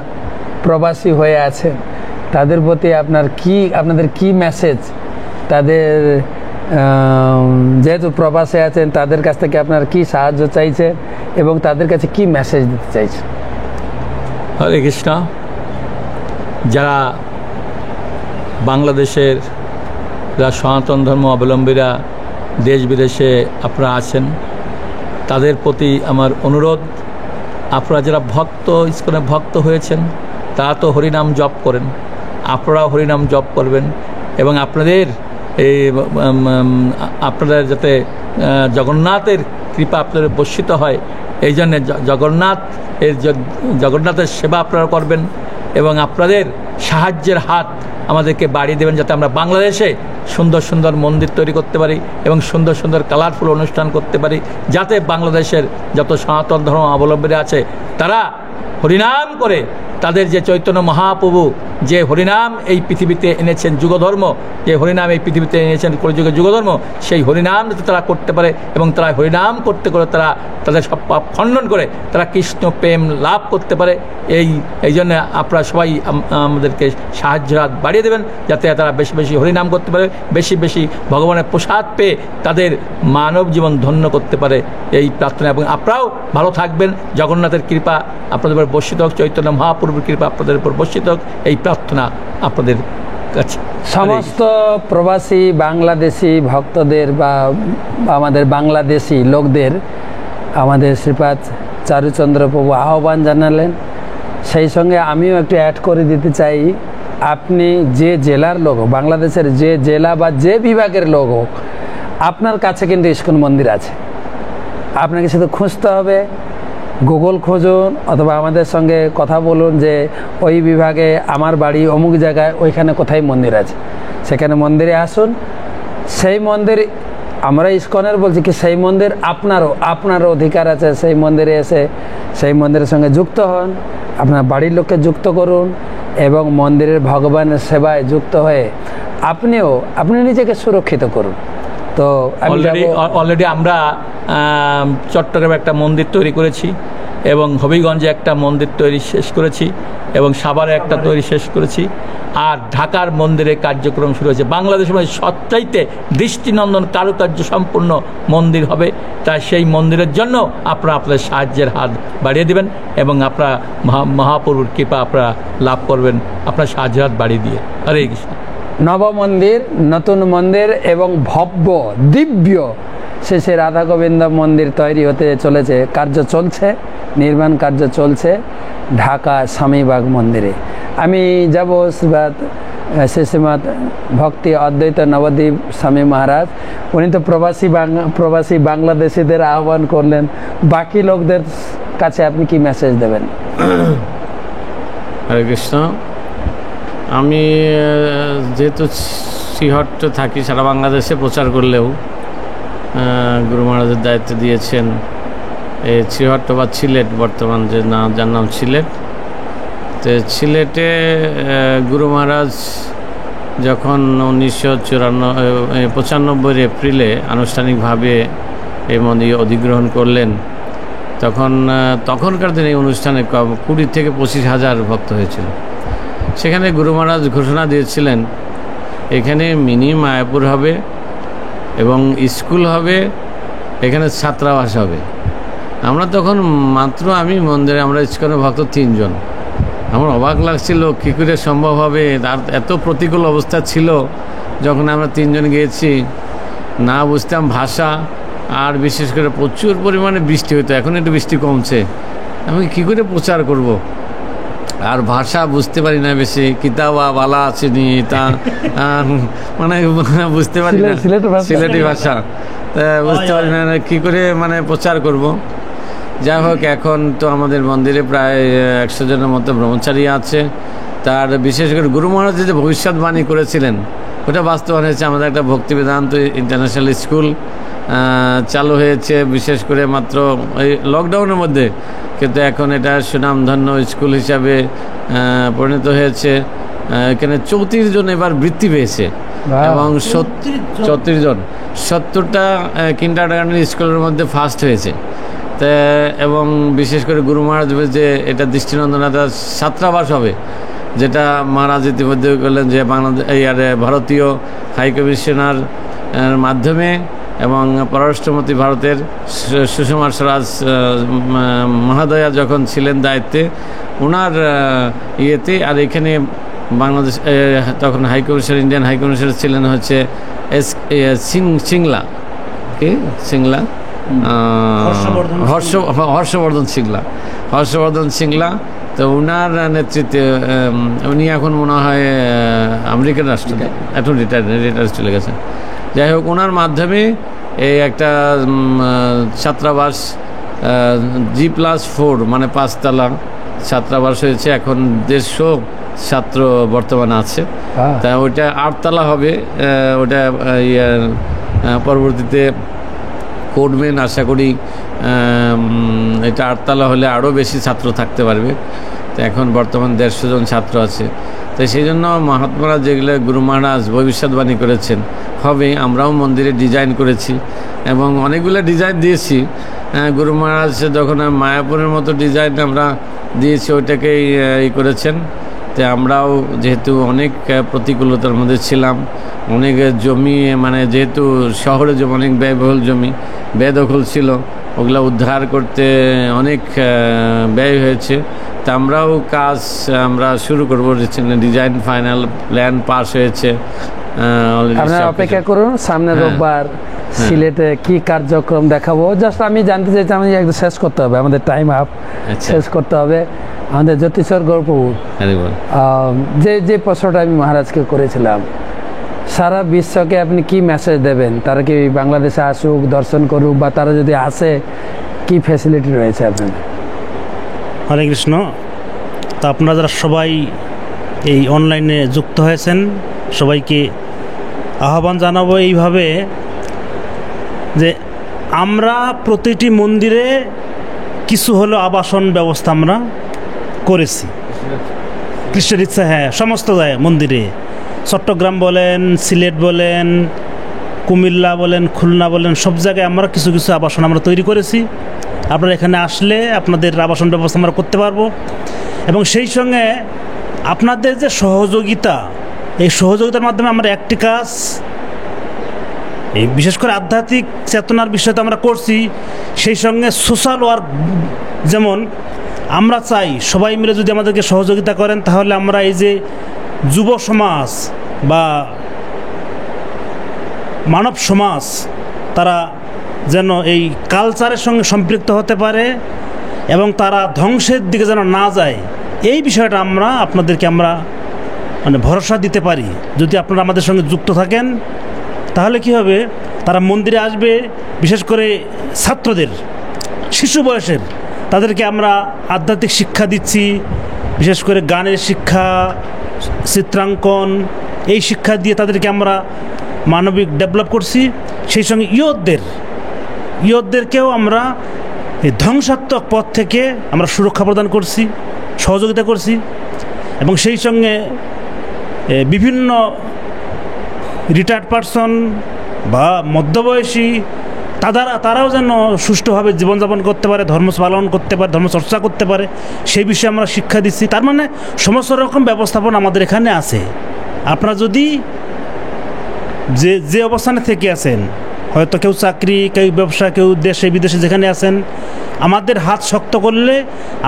প্রবাসী হয়ে আছেন তাদের প্রতি আপনাদের কি মেসেজ? তাদের যেহেতু প্রবাসে আছেন, তাদের কাছ থেকে আপনার কি সাহায্য চাইছেন এবং তাদের কাছে কি মেসেজ দিতে চাইছেন? হরে কৃষ্ণ। যারা বাংলাদেশের সনাতন ধর্ম অবলম্বীরা দেশ বিদেশে আপনারা আছেন, তাদের প্রতি আমার অনুরোধ, আপনারা যারা ভক্ত, ইস্কনের ভক্ত হয়েছেন, তারা তো হরিনাম জপ করেন, আপনারাও হরিনাম জপ করবেন এবং আপনাদের যাতে জগন্নাথের কৃপা আপনাদের বর্ষিত হয়, এই জন্যে জগন্নাথের সেবা আপনারা করবেন এবং আপনাদের সাহায্যের হাত আমাদেরকে বাড়িয়ে দেবেন, যাতে আমরা বাংলাদেশে সুন্দর সুন্দর মন্দির তৈরি করতে পারি এবং সুন্দর সুন্দর কালারফুল অনুষ্ঠান করতে পারি, যাতে বাংলাদেশের যত সনাতন ধর্ম অবলম্বীরা আছে তারা হরিনাম করে, তাদের যে চৈতন্য মহাপ্রভু যে হরিনাম এই পৃথিবীতে এনেছেন, যুগধর্ম, যে হরিনাম এই পৃথিবীতে এনেছেন কলিযুগের যুগধর্ম, সেই হরিনাম যাতে তারা করতে পারে এবং তারা হরিনাম করতে করে তারা তাদের সব পাপ খণ্ডন করে তারা কৃষ্ণ প্রেম লাভ করতে পারে। এই জন্য আপনারা সবাই আমাদেরকে সাহায্যের হাত বাড়িয়ে দেবেন, যাতে তারা বেশি বেশি হরিনাম করতে পারে, বেশি বেশি ভগবানের প্রসাদ পেয়ে তাদের মানব জীবন ধন্য করতে পারে, এই প্রার্থনা। এবং আপনারাও ভালো থাকবেন, জগন্নাথের কৃপা আপনাদের উপর বর্ষিত হোক, চৈতন্য মহাপ্রভুর কৃপা আপনাদের উপর বর্ষিত হোক, এই প্রার্থনা আপনাদের আছে। সমস্ত প্রবাসী বাংলাদেশি ভক্তদের বা আমাদের বাংলাদেশি লোকদের আমাদের শ্রীপাদ চারুচন্দ্র প্রভু আহ্বান জানালেন। সেই সঙ্গে আমিও একটু অ্যাড করে দিতে চাই, আপনি যে জেলার লোক হোক, বাংলাদেশের যে জেলা বা যে বিভাগের লোক হোক, আপনার কাছে কিন্তু ইস্কন মন্দির আছে। আপনাকে শুধু খুঁজতে হবে, গুগল খুঁজুন অথবা আমাদের সঙ্গে কথা বলুন যে ওই বিভাগে আমার বাড়ি অমুক জায়গায়, ওইখানে কোথায় মন্দির আছে, সেখানে মন্দিরে আসুন। সেই মন্দির আমরা ইস্কনের বলছি কি, সেই মন্দির আপনারও অধিকার আছে। সেই মন্দিরে এসে সেই মন্দিরের সঙ্গে যুক্ত হন, আপনার বাড়ির লোককে যুক্ত করুন এবং মন্দিরের ভগবানের সেবায় যুক্ত হয়ে আপনি নিজেকে সুরক্ষিত করুন। তো অলরেডি আমরা চট্টগ্রামে একটা মন্দির তৈরি করেছি এবং হবিগঞ্জে একটা মন্দির তৈরি শেষ করেছি এবং সাভারে একটা তৈরি শেষ করেছি, আর ঢাকার মন্দিরের কার্যক্রম শুরু হয়েছে। বাংলাদেশের মধ্যে সবচাইতে দৃষ্টিনন্দন কারুকার্য সম্পূর্ণ মন্দির হবে। তাই সেই মন্দিরের জন্য আপনারা আপনাদের সাহায্যের হাত বাড়িয়ে দেবেন এবং আপনারা মহাপ্রভুর কৃপা আপনারা লাভ করবেন আপনার সাহায্যের হাত বাড়িয়ে দিয়ে। হরে কৃষ্ণ। নব মন্দির, নতুন মন্দির এবং ভব্য দিব্য শেষে রাধা গোবিন্দ মন্দির তৈরি হতে চলেছে, কার্য চলছে, নির্মাণ কার্য চলছে ঢাকা স্বামীবাগ মন্দিরে। আমি যাব শ্রীশ্রীমৎ ভক্তি অদ্বৈত নবদ্বীপ স্বামী মহারাজ, উনি তো প্রবাসী বাংলাদেশিদের আহ্বান করলেন, বাকি লোকদের কাছে আপনি কি মেসেজ দেবেন? হরে কৃষ্ণ। আমি যেহেতু শ্রীহট্ট থাকি, সারা বাংলাদেশে প্রচার করলেও গুরু মহারাজের দায়িত্ব দিয়েছেন এই শ্রীহট্ট বা সিলেট, বর্তমান যার নাম সিলেট। তো সিলেটে গুরু মহারাজ যখন 1995 এপ্রিলে আনুষ্ঠানিকভাবে এই মন্দির অধিগ্রহণ করলেন, তখনকার দিনে এই অনুষ্ঠানে 20 থেকে 25,000 ভক্ত হয়েছিল। সেখানে গুরু মহারাজ ঘোষণা দিয়েছিলেন এখানে মিনি মায়াপুর হবে এবং স্কুল হবে, এখানে ছাত্রাবাস হবে। আমরা তখন আমি মন্দিরে, আমরা ইস্কনের ভক্ত 3 জন। আমার অবাক লাগছিল কী করে সম্ভব হবে, তার এত প্রতিকূল অবস্থা ছিল। যখন আমরা 3 জন গিয়েছি, না বুঝতাম ভাষা, আর বিশেষ করে প্রচুর পরিমাণে বৃষ্টি হতো। এখন একটু বৃষ্টি কমছে, আমি কী করে প্রচার করব, আর ভাষা বুঝতে পারি না বেশি, কিতাবা বালা আছে নি তা মানে বুঝতে পারি না, সিলেটি ভাষা বুঝতে পারি না, কী করে প্রচার করব। যাই হোক, এখন তো আমাদের মন্দিরে প্রায় 100 জনের মতো ব্রহ্মচারী আছে। তার বিশেষ করে গুরু মহারাজ যে ভবিষ্যৎবাণী করেছিলেন ওটা বাস্তবায়ন হয়েছে। আমাদের একটা ভক্তি বেদান্ত ইন্টারন্যাশনাল স্কুল চালু হয়েছে, বিশেষ করে মাত্র এই লকডাউনের মধ্যে, কিন্তু এখন এটা সুনামধন্য স্কুল হিসাবে পরিণত হয়েছে। এখানে 34 জন এবার বৃত্তি পেয়েছে এবং 34 জন 70টা কিন্ডারগার্টেন স্কুলের মধ্যে ফার্স্ট হয়েছে। এবং বিশেষ করে গুরু মহারাজ যে এটা দৃষ্টিনন্দন একটা ছাত্রাবাস হবে, যেটা মহারাজ ইতিমধ্যে করলেন যে ভারতীয় হাই কমিশনার মাধ্যমে এবং পররাষ্ট্রমন্ত্রী ভারতের সুষমা স্বরাজ মহোদয়া যখন ছিলেন দায়িত্বে, ওনার ইয়েতে। আর এখানে বাংলাদেশ তখন high commissioner, Indian high commissioner ছিলেন হচ্ছে সিংলা হর্ষবর্ধন সিংলা। তো ওনার নেতৃত্বে উনি এখন মনে হয় আমেরিকান রাষ্ট্রদূত, এখন রিটায়ার চলে গেছে। যাই হোক, ওনার মাধ্যমে এই একটা ছাত্রাবাস G+4 মানে 5 তলা ছাত্রাবাস হয়েছে। এখন 150 ছাত্র বর্তমানে আছে। তা ওইটা 8 তলা হবে, ওটা পরবর্তীতে করবেন আশা করি। এটা 8 তলা হলে আরও বেশি ছাত্র থাকতে পারবে। তো এখন বর্তমান 150 জন ছাত্র আছে। তো সেই জন্য মহাত্মারা যেগুলো গুরু মহারাজ ভবিষ্যৎবাণী করেছেন হবে, আমরাও মন্দিরে ডিজাইন করেছি এবং অনেকগুলো ডিজাইন দিয়েছি। গুরু মহারাজ যখন মায়াপুরের মতো ডিজাইন আমরা দিয়েছি, ওইটাকেই করেছেন। তো আমরাও যেহেতু অনেক প্রতিকূলতার মধ্যে ছিলাম, অনেক জমি যেহেতু শহরে অনেক ব্যয়বহুল জমি বেদখল ছিল, ওগুলো উদ্ধার করতে অনেক ব্যয় হয়েছে। তা আমরাও কাজ আমরা শুরু করবো। ডিজাইন ফাইনাল প্ল্যান পাস হয়েছে already আপনারা সবকিছু। অপেক্ষা করুন, সামনে রোববার সিলেটে কি কার্যক্রম দেখাবো। জাস্ট আমি জানতে চাইছি, আমি একদম শেষ করতে হবে, আমাদের টাইম আপ, আচ্ছা। শেষ করতে হবে। আমাদের জ্যোতিষর গৌরপ্রভু হ্যাঁ, বল। যে প্রশ্নটা আমি মহারাজকে করেছিলাম, সারা বিশ্বকে আপনি কি মেসেজ দেবেন? তারা কি বাংলাদেশে আসুক, দর্শন করুক, বা তারা যদি আসে কি ফ্যাসিলিটি রয়েছে আপনাদের? হরে কৃষ্ণ। তো আপনারা যারা সবাই এই অনলাইনে যুক্ত হয়েছেন, সবাইকে আহ্বান জানাবো এইভাবে যে আমরা প্রতিটি মন্দিরে কিছু হলো আবাসন ব্যবস্থা আমরা করেছি কৃষ্ণের ইচ্ছা। হ্যাঁ, সমস্ত মন্দিরে, চট্টগ্রাম বলেন, সিলেট বলেন, কুমিল্লা বলেন, খুলনা বলেন, সব জায়গায় আমরা কিছু কিছু আবাসন আমরা তৈরি করেছি। আপনারা এখানে আসলে আপনাদের আবাসন ব্যবস্থা আমরা করতে পারবো। এবং সেই সঙ্গে আপনাদের যে সহযোগিতা, এই সহযোগিতার মাধ্যমে আমরা একটি কাজ, এই বিশেষ করে আধ্যাত্মিক চেতনার বিষয়টা আমরা করছি, সেই সঙ্গে সোশ্যাল ওয়ার্ক। যেমন আমরা চাই সবাই মিলে যদি আমাদেরকে সহযোগিতা করেন, তাহলে আমরা এই যে যুব সমাজ বা মানব সমাজ, তারা যেন এই কালচারের সঙ্গে সম্পৃক্ত হতে পারে এবং তারা ধ্বংসের দিকে যেন না যায়, এই বিষয়টা আপনাদেরকে আমরা মানে ভরসা দিতে পারি। যদি আপনারা আমাদের সঙ্গে যুক্ত থাকেন, তাহলে কি হবে, তারা মন্দিরে আসবে, বিশেষ করে ছাত্রদের, শিশু বয়সের, তাদেরকে আমরা আধ্যাত্মিক শিক্ষা দিচ্ছি, বিশেষ করে গানের শিক্ষা, চিত্রাঙ্কন, এই শিক্ষা দিয়ে তাদেরকে আমরা মানবিক ডেভেলপ করছি। সেই সঙ্গে ইয়তদেরকেও আমরা এই ধ্বংসাত্মক পথ থেকে আমরা সুরক্ষা প্রদান করছি, সহযোগিতা করছি। এবং সেই সঙ্গে বিভিন্ন রিটায়ার্ড পারসন বা মধ্যবয়সী, তারাও যেন সুষ্ঠুভাবে জীবনযাপন করতে পারে, ধর্ম পালন করতে পারে, ধর্মচর্চা করতে পারে, সেই বিষয়ে আমরা শিক্ষা দিচ্ছি। তার মানে সমস্ত রকম ব্যবস্থাপনা আমাদের এখানে আছে। আপনারা যদি যে অবস্থানে থেকে আছেন, হয়তো কেউ চাকরি, কেউ ব্যবসা, কেউ দেশে বিদেশে যেখানে আছেন, আমাদের হাত শক্ত করলে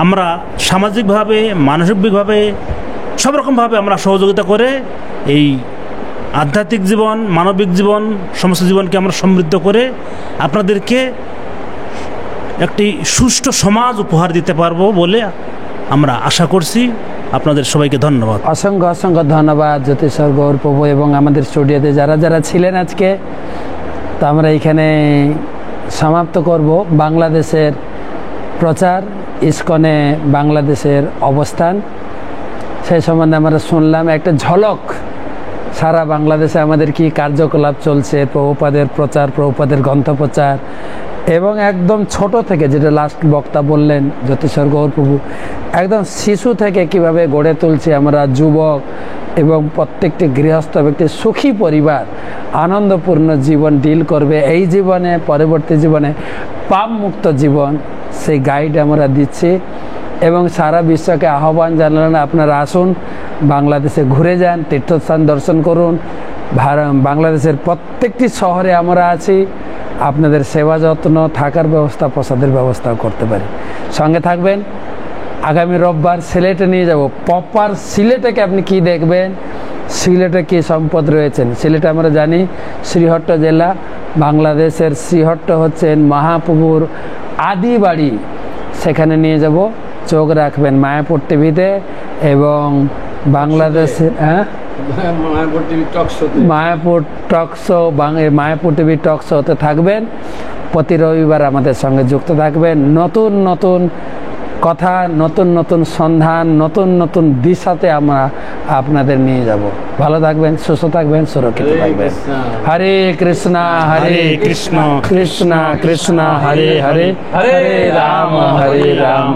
আমরা সামাজিকভাবে, মানসিকভাবে, সব রকমভাবে আমরা সহযোগিতা করে এই আধ্যাত্মিক জীবন, মানবিক জীবন, সমস্ত জীবনকে আমরা সমৃদ্ধ করে আপনাদেরকে একটি সুষ্ঠু সমাজ উপহার দিতে পারবো বলে আমরা আশা করছি। আপনাদের সবাইকে ধন্যবাদ। অসংখ্য অসংখ্য ধন্যবাদ জ্যোতিষর গৌরপ্রভু এবং আমাদের স্টুডিওতে যারা ছিলেন আজকে। তো আমরা এখানে সমাপ্ত করব বাংলাদেশের প্রচার, ইসকনে বাংলাদেশের অবস্থান, সেই সম্বন্ধে আমরা শুনলাম একটা ঝলক। সারা বাংলাদেশে আমাদের কি কার্যকলাপ চলছে, প্রভুপাদের প্রচার, প্রভুপাদের গ্রন্থ প্রচার, এবং একদম ছোট থেকে, যেটা লাস্ট বক্তা বললেন জ্যোতিষর গৌরপ্রভু, একদম শিশু থেকে কিভাবে গড়ে তুলছে আমরা যুবক এবং প্রত্যেকটি গৃহস্থ ব্যক্তি সুখী পরিবার আনন্দপূর্ণ জীবন ডিল করবে এই জীবনে, পরবর্তী জীবনে পাপ মুক্ত জীবন, সেই গাইড আমরা দিচ্ছি। এবং সারা বিশ্বকে আহ্বান জানালেন, আপনারা আসুন, বাংলাদেশে ঘুরে যান, তীর্থস্থান দর্শন করুন। বাংলাদেশের প্রত্যেকটি শহরে আমরা আছি, আপনাদের সেবা যত্ন, থাকার ব্যবস্থা, প্রসাদের ব্যবস্থাও করতে পারি। সঙ্গে থাকবেন। আগামী রোববার সিলেটে নিয়ে যাব। প্রপার সিলেটে আপনি কি দেখবেন, সিলেটে কি সম্পদ রয়েছেন। সিলেটে আমরা জানি শ্রীহট্ট জেলা, বাংলাদেশের শ্রীহট্ট হচ্ছেন মহাপ্রভুর আদি বাড়ি, সেখানে নিয়ে যাব। চোখ রাখবেন মায়াপুর টিভিতে এবং বাংলাদেশের মায়াপুর টকশো, মায়াপুর টিভি টকশোতে থাকবেন। প্রতি রবিবার আমাদের সঙ্গে যুক্ত থাকবেন। নতুন নতুন কথা, নতুন নতুন সন্ধান, নতুন নতুন দিশাতে আমরা আপনাদের নিয়ে যাব। ভালো থাকবেন, সুস্থ থাকবেন, সুরক্ষিত থাকবেন। হরে কৃষ্ণ হরে কৃষ্ণ কৃষ্ণ কৃষ্ণ হরে হরে, হরে রাম রাম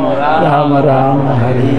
রাম রাম হরে।